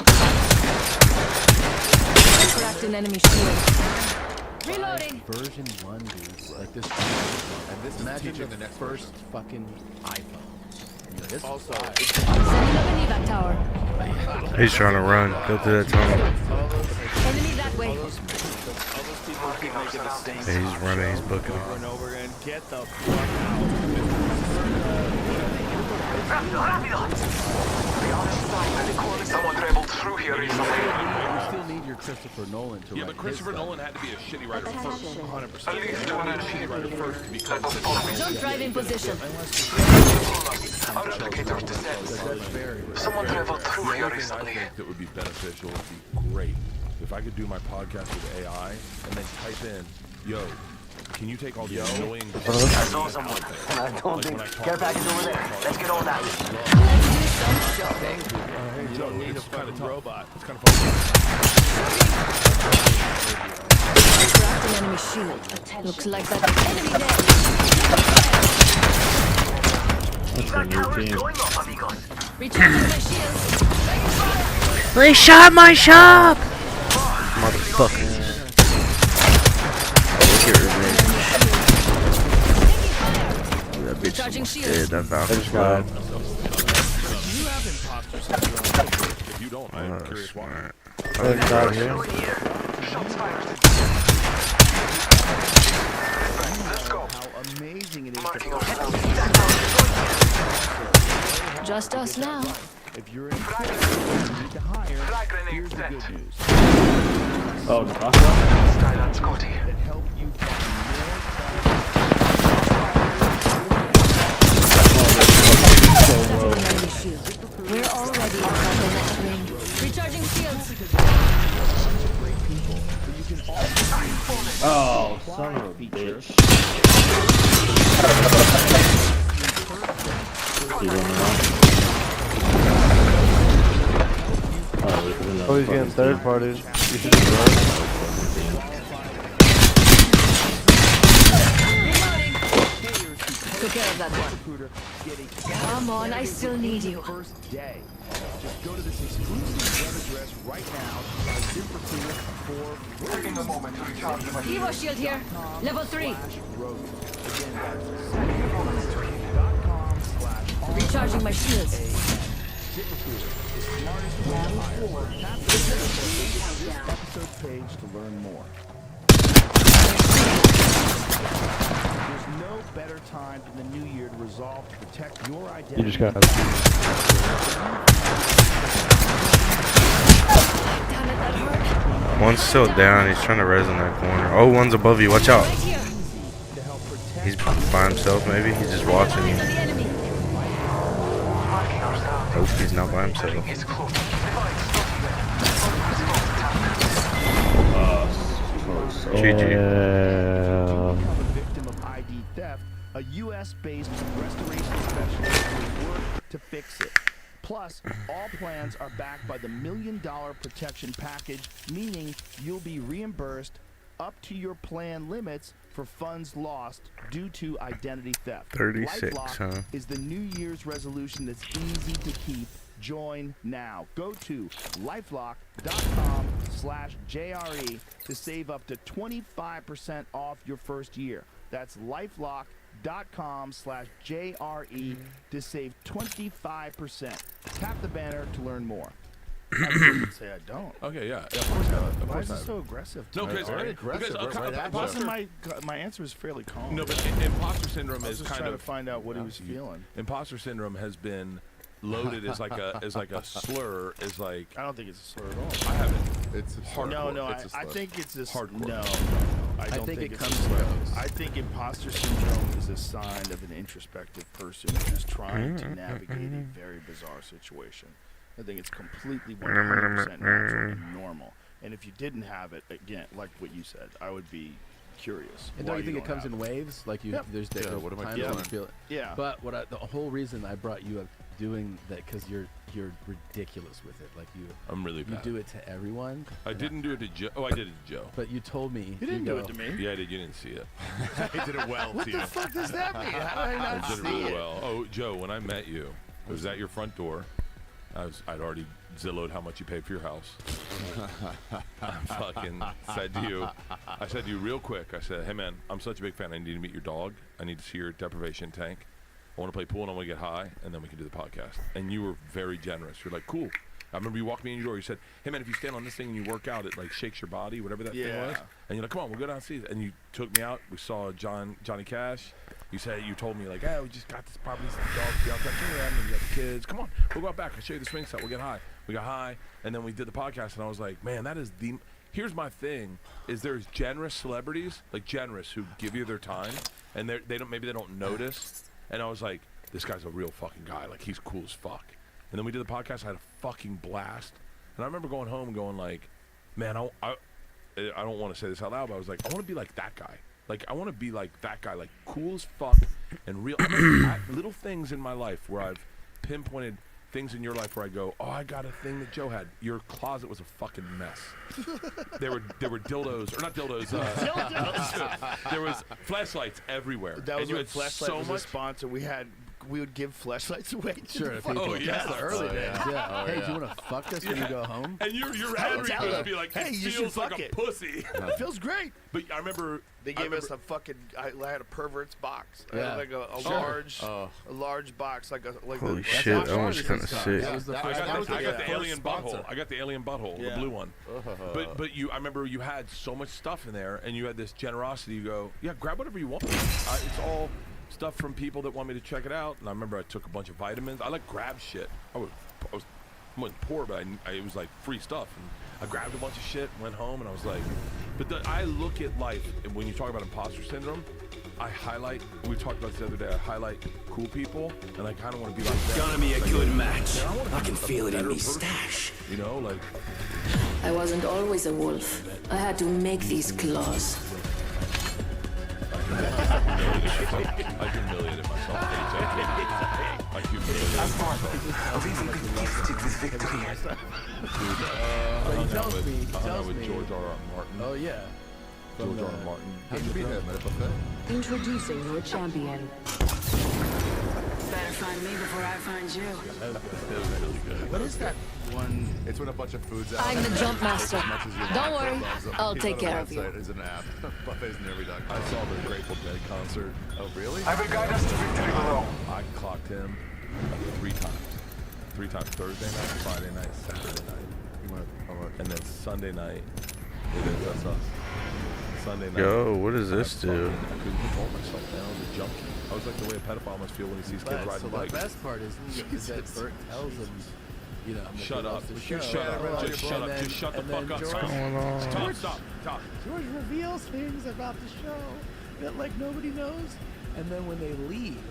Cracked an enemy shield. Reloading. version 1, dude. Like this. And this imagine the next first fucking iPhone. You know, this Also, Setting up an evac tower. He's trying to run. Go through that tunnel. Enemy that way. all those people keep making the same Yeah, he's running. He's booking over it. and over again. Get the fuck Someone traveled through here recently. you still need your Christopher Nolan to Yeah, write but Christopher his stuff. Nolan had to be a shitty writer first. Attention. 100%. At least He had to be a shitty writer first to become such a Jump drive in position. our replicators descend. Someone traveled through here I recently. think that would be beneficial would be great if I could do my podcast with AI and then type in, yo, can you take all the annoying... I saw someone, and I don't think... Care package over there. Let's get on that. Let's do some shopping. You don't need a It's kinda fucking tough. robot. It's kind of fun. Cracked an enemy shield. Looks like that enemy That's a new team. Going off, amigos. there. Recharging my shields. They shot my shop! Motherfucker. Get revenge. That bitch Recharging almost shields. dead. That Valkyrie's God. low. You have imposter syndrome. If you don't, I'm Oh, curious why. smart. That's not here. Shots fired. Let's go. How amazing it is Marking to ourselves. Just us now. if you're in you need to hire. Frag grenade Here's the set. good news. Oh, the crossbow? Skyline Scotty. That help you That's an enemy shield. We're already on the next ring. Recharging shields. Oh, son of a bitch. He's running off. Oh, he's getting third parties. You should just run. Took care of that one. Come on, I still need you. first day. Just go to this exclusive web address right now. ZipRecruiter for Taking a moment to recharge my Evo shield here. Level 3. Road. Again, that's ZipRecruiter.com/ROAD. Recharging my shields. ZipRecruiter, the smartest way to hire. Tap this episode page to learn more. There's no better time than the new year to resolve to protect your identity. You just got Damn it, that hurt. One's still down. He's trying to res in that corner. Oh, one's above you. Watch out. Right here. to help protect He's by himself, maybe. He's just watching you. Eyes on the enemy. marking ourselves. Hope he's not by himself. It's close. GG. become a victim of ID theft, a U.S.-based restoration specialist will work to fix it. Plus, all plans are backed by the $1 Million Protection Package, meaning you'll be reimbursed up to your plan limits for funds lost due to identity theft. 36, LifeLock huh? is the New Year's resolution that's easy to keep. Join now. Go to lifelock.com/JRE to save up to 25% off your first year. That's lifelock.com/JRE to save 25%. Tap the banner to learn more. I say I don't. Okay, yeah. Of course I have. Of Why course is I it have. so aggressive? No, tonight? because Right imposter, my answer is fairly calm. no, but imposter syndrome I was is just kind trying of to find out what he was feeling. imposter syndrome has been loaded as like a slur. Is like I don't think it's a slur at all. I haven't. It's Hardcore. No, It's a I slur. think it's a Hardcore. No, I don't think it it's comes a slur. with those. I think imposter syndrome is a sign of an introspective person who's trying to navigate a very bizarre situation. I think it's completely 100% natural and normal. And if you didn't have it, again, like what you said, I would be curious. And why don't you think it comes have in waves? Like you, Yep. there's what am I times feeling? when you feel it. Yeah. But the whole reason I brought you up doing that because you're ridiculous with it. Like I'm really you bad. do it to everyone. I and didn't do it to Joe. Oh, I did it to Joe. But you told me You didn't do go, it to me. Yeah, I did. You didn't see it. He did it well What to the you. fuck does that mean? How did I I not did it see really it? well. Oh, Joe, when I met you, I was at your front door, I'd already Zillowed how much you paid for your house. I fucking said to you, real quick, I said, hey man, I'm such a big fan, I need to meet your dog. I need to see your deprivation tank. I want to play pool and I want to get high, and then we can do the podcast. And you were very generous. You're like, cool. I remember you walked me in your door. You said, hey man, if you stand on this thing and you work out, it like shakes your body, whatever that thing was. And you're like, come on, we'll go down and see it. And you took me out. We saw Johnny Cash. You told me like, hey, we just got this property, some dogs, be outside, and you got the kids. Come on, we'll go out back. I'll show you the swing set. We'll get high. We got high, and then we did the podcast. And I was like, man, that is the. Here's my thing: is there's generous celebrities, like generous, who give you their time, and they don't notice. And I was like, this guy's a real fucking guy. Like he's cool as fuck. And then we did the podcast. I had a fucking blast. And I remember going home and going like, man, I don't want to say this out loud, but I was like, I want to be like that guy. Like, I want to be like that guy, like cool as fuck and real. Little things in my life where I've pinpointed things in your life where I go, oh, I got a thing that Joe had. Your closet was a fucking mess. There were dildos, or not dildos. There was flashlights everywhere. That was and you when had Flashlight so was much. a sponsor. We would give flashlights away. Sure, if Oh, yeah. That's the early days. Yeah. Oh, Hey, yeah. do you want to fuck us when you go home? And your ad read would be like, hey, it you should feels like fuck a it. pussy. It feels great. But I remember They gave us a fucking. I had a pervert's box. I Yeah. had like a Sure. large box, like Holy shit, that one's kind of sick. That was the I first got the sponsor. alien butthole. I got the alien butthole, the Yeah. blue one. But I remember you had so much stuff in there, and you had this generosity. You go, yeah, grab whatever you want. It's all stuff from people that want me to check it out. And I remember I took a bunch of vitamins. I like grab shit. I wasn't poor, but it was like free stuff. And I grabbed a bunch of shit, went home, and I was like, I look at life, and when you talk about imposter syndrome, I highlight, we talked about this the other day, I highlight cool people, and I kind of want to be like that. Gonna be a Like, good match. man, I can feel it in me person. stash. You know, like, I wasn't always a wolf. I had to make these claws. I humiliated myself. I humiliated myself. I've even been gifted with victory. I hung out with George R.R. Martin. Oh, yeah. George R.R. Martin. How'd you beat him at a buffet? Introducing your champion. Better find me before I find you. What is that one? It's when a bunch of food's out. I'm the jump master. As much as you Don't want. worry, I'll take care of you. There's an app. Buffetsnearby.com. I saw the Grateful Dead concert. Oh, really? I will guide us to victory below. I clocked him like 3 times. 3 times. Thursday night, Friday night, Saturday night. You want how much? And then Sunday night, that's us. Sunday night. Yo, what does this I do? couldn't control myself, man. I was a junkie. I was like the way a pedophile must feel when he sees kids But, so riding the bikes. best part is that Bert tells him, you know, Shut up. The Just show. shut up. Just shut up. And Just shut the then fuck up. George- Stop. George reveals things about the show that like nobody knows, and then when they leave,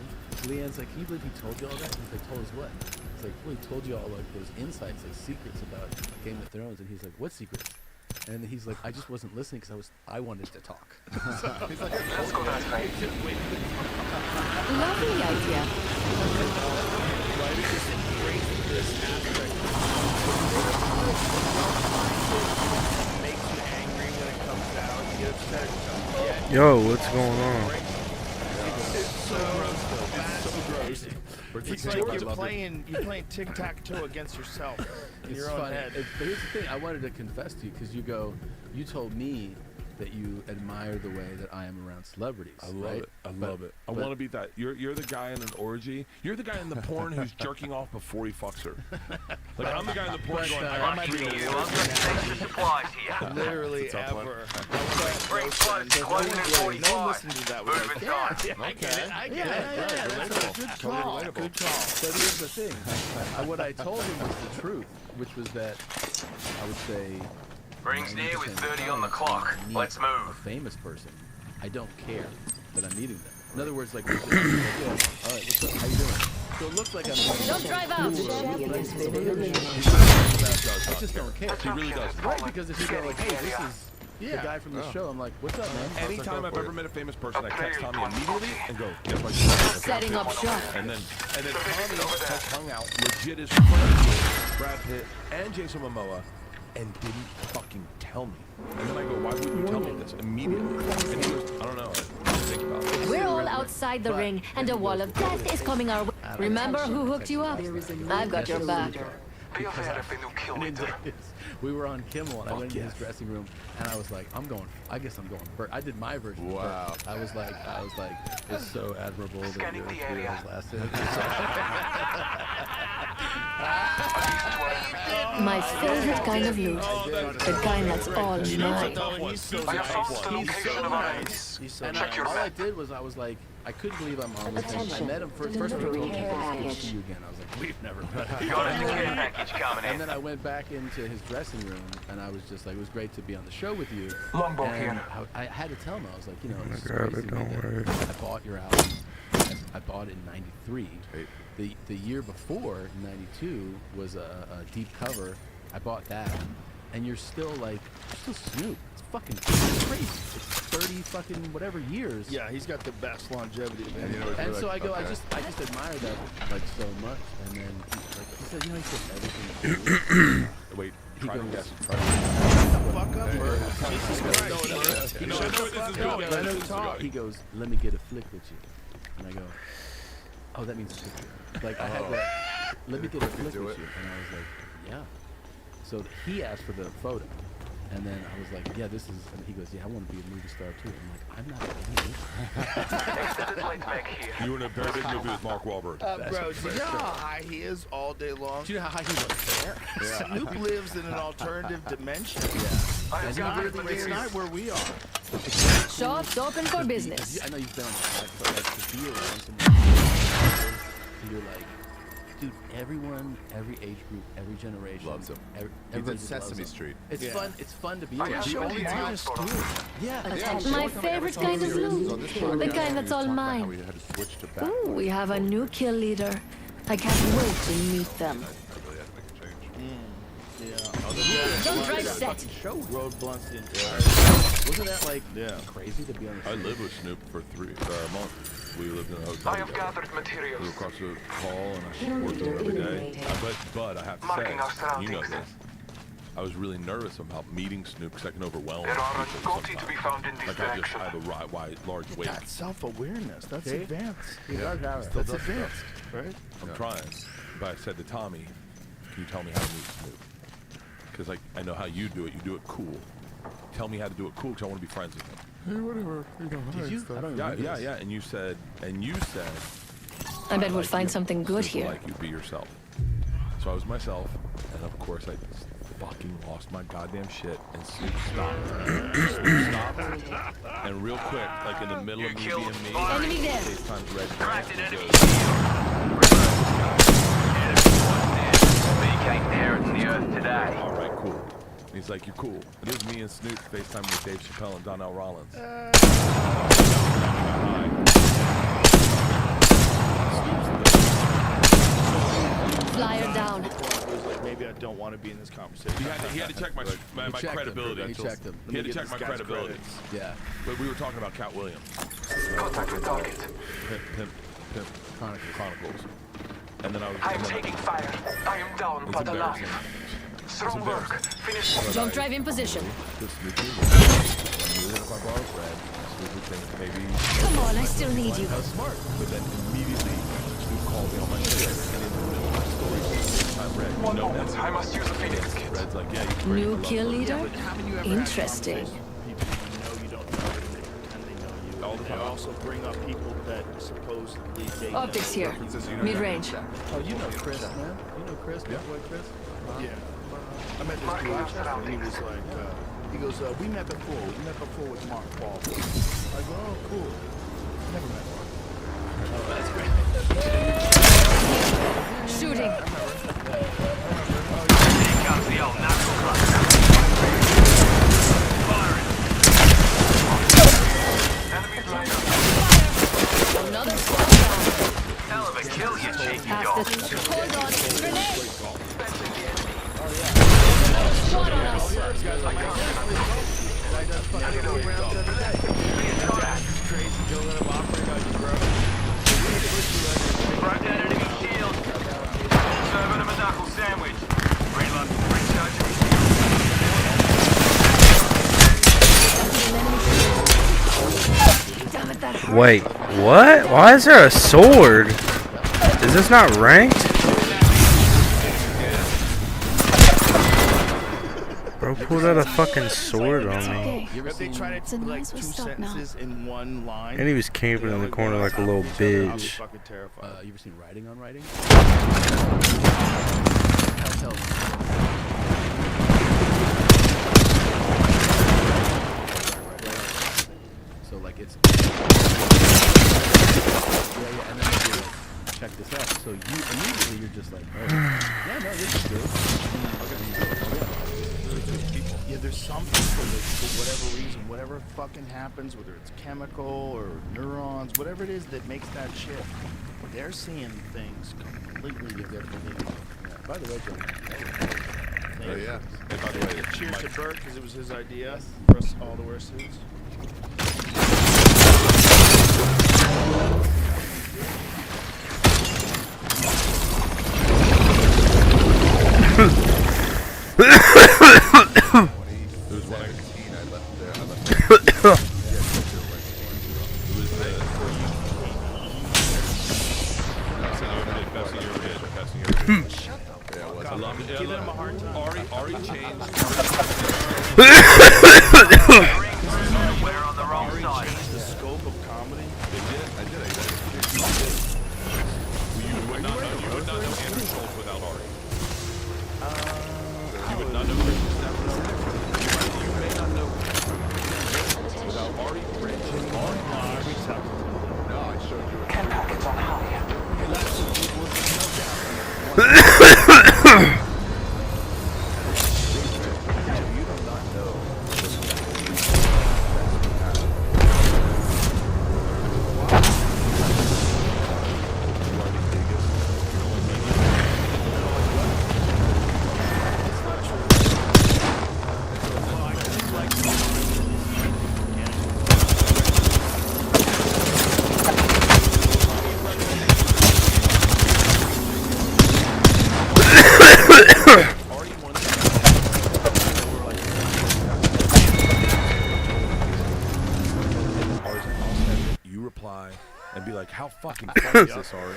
Leanne's like, "Can you believe he told you all that?" He's like, "Told us what?" It's like, "Well, he told you all like those insights, like secrets about Game of Thrones," and he's like, "What secrets?" And he's like, "I just wasn't listening because I wanted to talk." He's like, Let's go that way. Lovely idea. Makes you angry when it comes out. You get upset. Yo, what's going on? It's like you're playing tic-tac-toe against yourself in your own funny. head. But here's the thing: I wanted to confess to you because you told me that you admire the way that I am around celebrities. I love right? it. I love it. I want to be that. You're the guy in an orgy. You're the guy in the porn who's jerking off before he fucks her. Like I'm the guy in the porn going, I might be You, I've got extra supplies here. Literally ever. Bring plugs, close in No one 45. listened to that. Was Moving like, time. I get it. Yeah, that's a good call. relatable. Good call. But here's the thing: what I told him was the truth, which was that I would say. Rings near with 90% 30 on the clock. meet Let's A move. famous person, I don't care that I'm meeting them. In other words, like, all right, what's up? How you doing? So it looks like I'm. Don't drive out. I just don't care. He really does. Right, because if you go like, hey, this is the guy from the show, I'm like, what's up, man? Anytime I've ever met a famous person, I text Tommy immediately and go, guess what? Setting up shop. And then Tommy has hung out legit as friends with Brad Pitt and Jason Momoa and didn't fucking tell me. And then I go, why wouldn't you tell me this immediately? And he goes, I don't know. I didn't think about it. We're all outside the ring, and a wall of death is coming our way. Remember who hooked you up? I've got your back. We were on Kimmel, and I went into his dressing room, and I was like, I guess I'm going Bert. I did my version. Wow. Of Bert. I was like, it's so admirable that your career has lasted. My favorite kind of loot. The kind that's all mine. He's so nice. And all I did was I was like, I couldn't believe I'm on with him. I met him first when he told me to see you again. I was like, we've never met. And then I went back into his dressing room, and I was just like, it was great to be on the show with you. And I had to tell him, I was like, you know, it's crazy I bought your album. I bought it in '93. The year before, '92, was a deep cover. I bought that, and you're still Snoop. It's fucking crazy. It's 30 fucking whatever years. Yeah, he's got the best longevity of anyone. And so I go, I just admire that like so much. And then he said, you know, he says everything. Wait, He goes, Fuck up, Bert. Jesus Christ. He goes, let me get a flick with you. And I go, oh, that means a picture. Like, I had that, let me get a flick with you. And I was like, yeah. So he asked for the photo. And then I was like, yeah, this is, and he goes, yeah, I want to be a movie star too. I'm like, I'm not a movie. You were in a very big movie with Mark Wahlberg. Bro, do you know how high he is all day long? Do you know how high he was there? Snoop lives in an alternative dimension. Yeah. It's not where we are. Shops open for business. I know you've been on the but like to be around someone, you're like, dude, everyone, every age group, every generation loves him. Everybody He's in Sesame Street. It's fun. It's fun to be around. The only honest dude. Yeah. My favorite kind of loot. The kind that's all mine. Ooh, we have a new kill leader. I can't wait to meet them. Don't drive set. Road blunts the entire. Wasn't that like crazy to be on the I lived with Snoop for a month. We lived in a hotel. I have gathered materials. We were across the hall, and I worked there every day. But I have to say, you know this, I was really nervous about meeting Snoop because I can overwhelm people sometimes. To be found in this like I have a large weight. That's self-awareness. That's advanced. That's advanced, right? I'm trying. But I said to Tommy, can you tell me how to meet Snoop? Because I know how you do it. You do it cool. Tell me how to do it cool because I want to be friends with him. Hey, whatever. Did you? I don't remember. Yeah. And you said, I bet we'll find something good here. Like you be yourself. So I was myself, and of course I just fucking lost my goddamn shit, and Snoop stopped. And real quick, like in the middle of me being me, FaceTime's Red Grant, and goes, all right, cool. And he's like, you're cool. It is me and Snoop FaceTime with Dave Chappelle and Donnell Rollins. Flyer down. Maybe I don't want to be in this conversation. He had to check my credibility. He checked him. He had to check my credibility. Yeah. But we were talking about Cat Williams. Contact with target. Pimp Chronicles. And then I am taking fire. I am down, but alive. Strong work. Finish. Jump drive in position. Come on, I still need you. I was smart. But then immediately, Snoop called me on my shit. And in the middle of my story, I'm Red. One moment. I must use a Phoenix kit. Red's like, yeah, New kill leader? Interesting. People you know you don't know, and they pretend they know you. All the time. They also bring up people that supposedly they Optics here. Mid-range. Oh, you know Chris, man. You know Chris, my boy Chris? Yeah. I met this dude, and he was like, he goes, we met before. We met before with Mark Wahlberg. I go, oh, cool. Never met Mark. Oh, that's great. Shooting. Here comes the old knuckle cluster. Firing. Enemies lined up. Another squad down. Hell of a kill, you cheeky Pass dog. the... Hold on. Grenade. Another squad on us. Broke that enemy shield. Serving him a knuckle sandwich. Reload. Recharge his shield. Damn it, that hurt. Wait, what? Why is there a sword? Is this not ranked? pulled out a fucking sword on me. If they try to like 2 sentences in one line. And he was camping in the corner like a little bitch. Fucking terrified. You ever seen Writing on Writing? So like it's yeah, and then they do like, check this out. So you immediately you're just like, oh, yeah, no, this is good. Yeah, there's some people that, for whatever reason, whatever fucking happens, whether it's chemical or neurons, whatever it is that makes that shift, they're seeing things completely differently. Yeah. By the way, John. Oh yeah. And by the way, cheers to Bert because it was his idea for us all to wear suits. Ari changed. We're on the wrong side. The scope of comedy. I did. You would not know Andrew Schultz without Ari. You would not know Christian Stafford. You may not know without Ari. No, I showed you. Care package on high. You reply and be like, "How fucking funny is this, Ari?"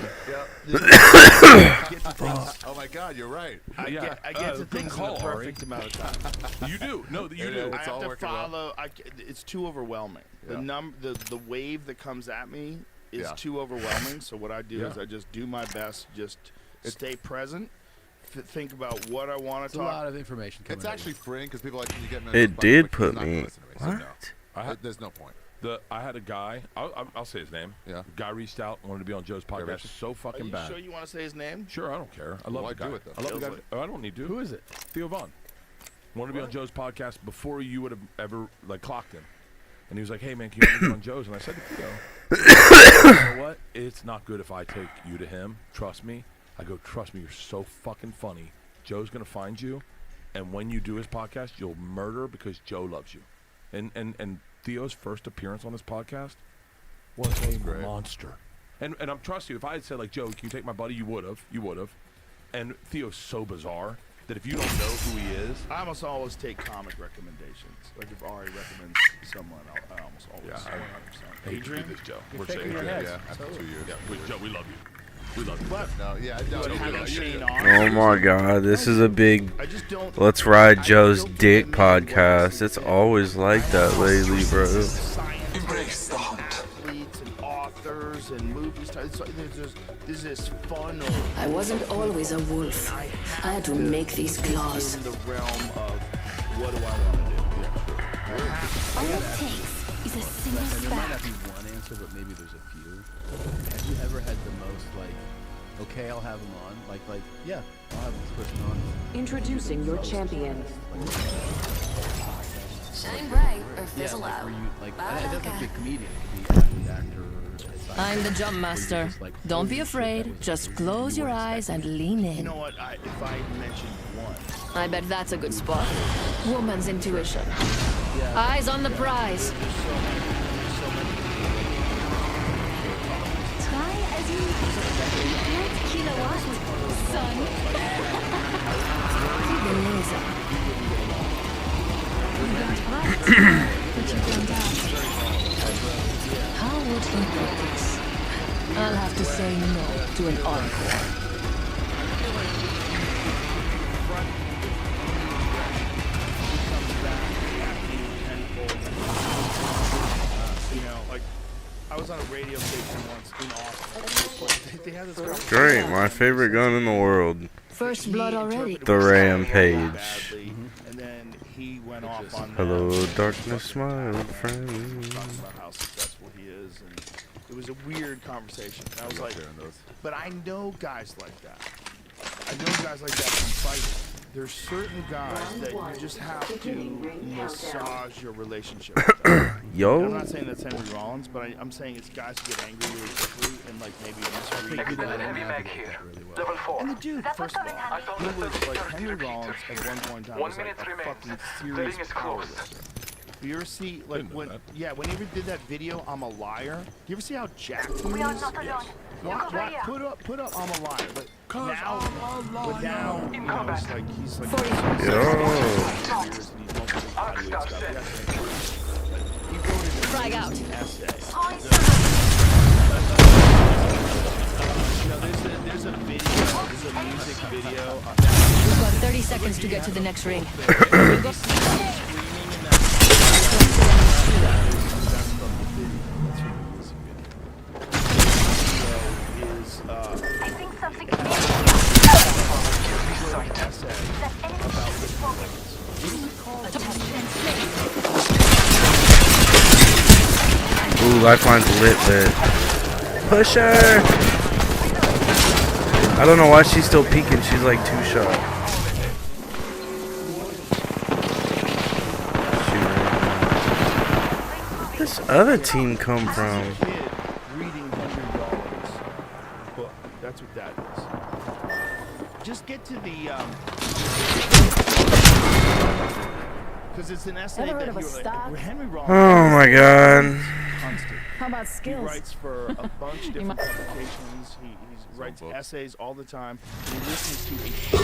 Oh my God, you're right. I get to things in the perfect amount of time. You do. No, you do. I have to follow. It's too overwhelming. The wave that comes at me is too overwhelming. So what I do is I just do my best, just stay present, think about what I want to talk. A lot of information. It's actually freeing because people like you get. It did put me. What? There's no point. I had a guy. I'll say his name. Yeah. Guy reached out, wanted to be on Joe's podcast. So fucking bad. Are you sure you want to say his name? Sure, I don't care. I love the guy. Do it, though? I love the guy. Oh, I don't need to. Who is it? Theo Vaughn. Wanted to be on Joe's podcast before you would have ever clocked him. And he was like, "Hey man, can you want me to be on Joe's?" And I said to Theo, "You know what? It's not good if I take you to him. Trust me." I go, "Trust me, you're so fucking funny. Joe's gonna find you, and when you do his podcast, you'll murder because Joe loves you." And Theo's first appearance on this podcast was a monster. And I'm trust you, if I had said like, "Joe, can you take my buddy?" You would have. And Theo's so bizarre that if you don't know who he is, I almost always take comic recommendations. Like if Ari recommends someone, I almost always. Yeah, 100%. I hate to do this, Joe. You're We're shaking saying your head. Yeah, after 2 years. Yeah, Joe, we love you. We love you. But No, yeah, no, having Shane on. Oh my God, this is a big I just don't. Let's Ride Joe's Dick podcast. It's always like that lately, bro. Embrace the hunt. Athletes and authors and movie stars. There's this funnel. I wasn't always a wolf. I had to make these claws. In the realm of what do I want to do? All it takes is a single And there might spark. not be one answer, but maybe there's a few. Have you ever had the most like, okay, I'll have him on, like, yeah, I'll have this person on. Introducing your champion. Shine bright or fizzle Yeah, out. where you like, Bye, it doesn't have to be a Becca. comedian, it could be an actor. I'm the jump master. Don't be afraid. Just close your eyes and lean You in. know what? If I mentioned one, I bet that's a good spot. Woman's intuition. Eyes on the prize. Try as you like kilowatt, son. Beleza. You don't ask, but you don't ask. How would he put this? I'll have to say no to an encore. on a radio station once in Austin. They had this conversation. Great, my favorite gun in the world. First blood already. The Rampage. And then he went off on Hello, that. darkness, my old friend. Talking about how successful he is, and it was a weird conversation. I was like, but I know guys like that. I know guys like that can fight. There's certain guys that you just have to massage your relationship with them. Yo. I'm not saying that's Henry Rollins, but I'm saying it's guys who get angry really quickly and like maybe misread Level 4. And the dude, first of all, he was like Henry Rollins at one point in time was like a fucking serious power lifter. You ever see like when he ever did that video, I'm a liar? You ever see how jacked he is? Yes. Put up I'm a liar. But now you know, it's like he's like Frag out. There's a video, there's a music video. We've got 30 seconds to get to the next ring. I think something Ooh, Lifeline's lit, but push her. I don't know why she's still peeking. She's like 2 shot. Where'd this other team come from? Reading Henry Rollins' book. That's what that is. Just get to the because it's an essay that you like, Henry Rollins. Oh my god. Constant. How about skills? He writes for a bunch of different publications. He writes essays all the time. And he listens to a shit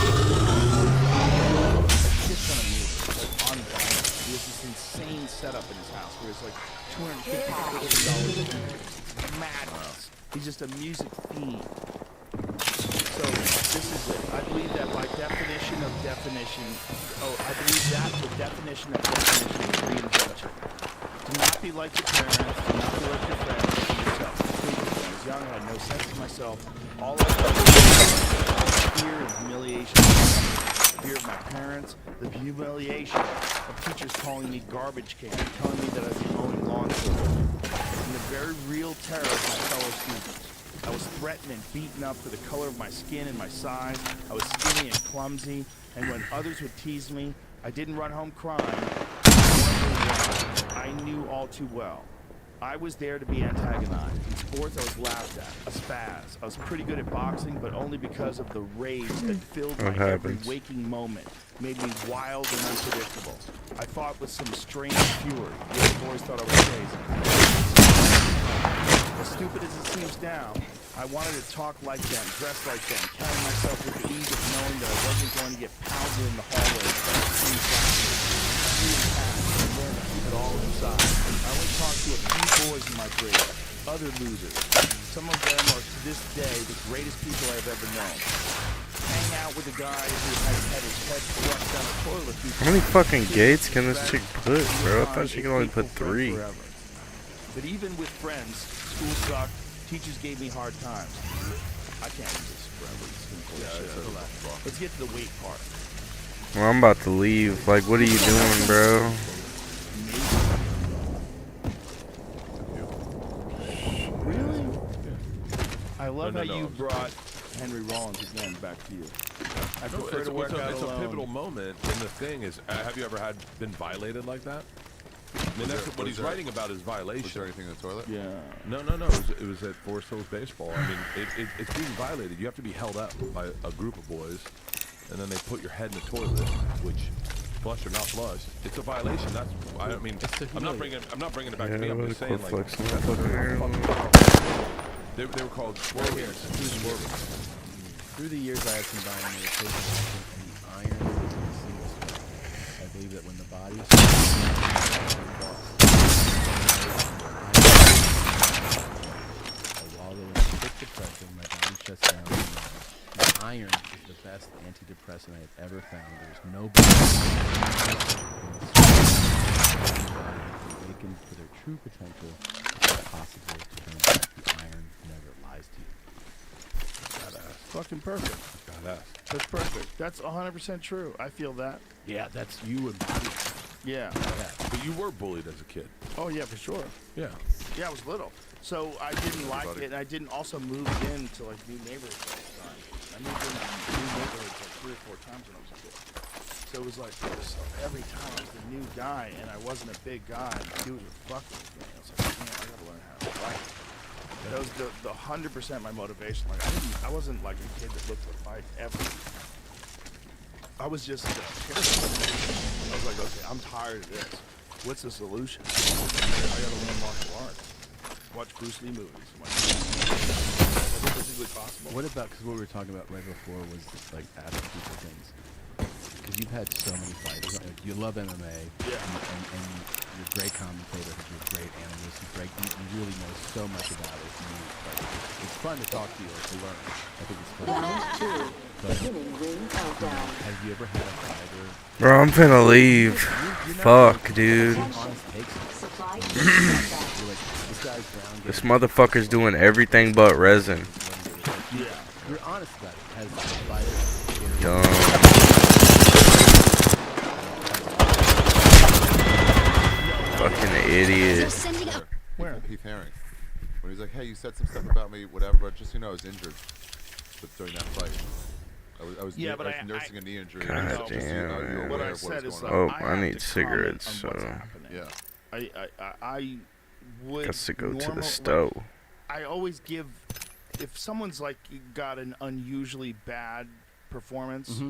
ton of music, like on vinyl. He has this insane setup in his house where it's like $250,000 madness. He's just a music fiend. So this is it. I believe that by definition of definition, I believe that the definition of definition is reinvention. Do not be like your parents, do not be like your friends, be yourself. When I was young, I had no sense of myself. All I felt was fear and humiliation. Fear of my parents, the humiliation of teachers calling me garbage can, telling me that I'd be mowing lawns for them, and the very real terror of my fellow students. I was threatened and beaten up for the color of my skin and my size. I was skinny and clumsy, and when others would tease me, I didn't run home crying. I knew all too well. I was there to be antagonized. In sports, I was laughed at, a spaz. I was pretty good at boxing, but only because of the rage that filled my every waking moment, made me wild and unpredictable. I fought with some strange fury. The other boys thought I was crazy. As stupid as it seems now, I wanted to talk like them, dress like them, carry myself with the ease of knowing that I wasn't going to get pounded in the hallways by the same classes. And learn to keep it all inside. I only talked to a few boys in my grade, other losers. Some of them are to this day the greatest people I've ever known. Hang out with a guy who had his head flushed down a toilet. How many fucking gates can this chick put, bro? I thought she could only put 3. But even with friends, school sucked, teachers gave me hard times. I can't do this forever. Let's get to the weight part. Well, I'm about to leave. Like, what are you doing, bro? Really? I love how you brought Henry Rollins again back to you. I prefer to work out It's alone. a pivotal moment, and the thing is, have you ever been violated like that? I mean, that's what he's writing about is violation. Was there anything in the toilet? Yeah. No. It was at Forest Hills Baseball. I mean, it's being violated. You have to be held up by a group of boys, and then they put your head in the toilet, which, flush or not flush, it's a violation. That's, I mean, I'm not bringing it back to me. I'm just saying, like, they were called swervers. Through the years, I had combined meditation and the iron and the single spell. I believe that when the body is while they're in quick depression, my body shuts down. The iron is the best antidepressant I have ever found. There's no awaken to their true potential. It's possible to turn applies to you. Fucking perfect. That's perfect. That's 100% true. I feel that. Yeah, that's you embodying. Yeah. But you were bullied as a kid. Oh yeah, for sure. Yeah. Yeah, I was little, so I didn't like it, and I didn't also move into like new neighborhoods all the time. I moved into new neighborhoods like 3 or 4 times when I was a kid. So it was like every time I was the new guy, and I wasn't a big guy. Dudes were fucking with me. I was like, man, I gotta learn how to fight. That was the 100% my motivation. Like I wasn't like a kid that looked to fight ever. I was just I was like, okay, I'm tired of this. What's the solution? I gotta learn martial arts. Watch Bruce Lee movies. Is it physically possible? What about, because what we were talking about right before was like asking people things. Because you've had so many fighters. You love MMA. Yeah. And you're a great commentator, you're a great analyst, you really know so much about it. It's fun to talk to you or to learn. I think it's fun. But have you ever had a fighter? Bro, I'm finna leave. Fuck, dude. This motherfucker's doing everything but resin. Yeah. You're honest about it. Has a fighter? Dumb. Fucking idiot. Where? Keith Haring. When he's like, hey, you said some stuff about me, whatever, but just so you know, I was injured during that fight. I was nursing a knee injury. God damn, what I said is oh, I need cigarettes, so yeah. I would got to go to the stove. Like, I always give, if someone's like got an unusually bad performance,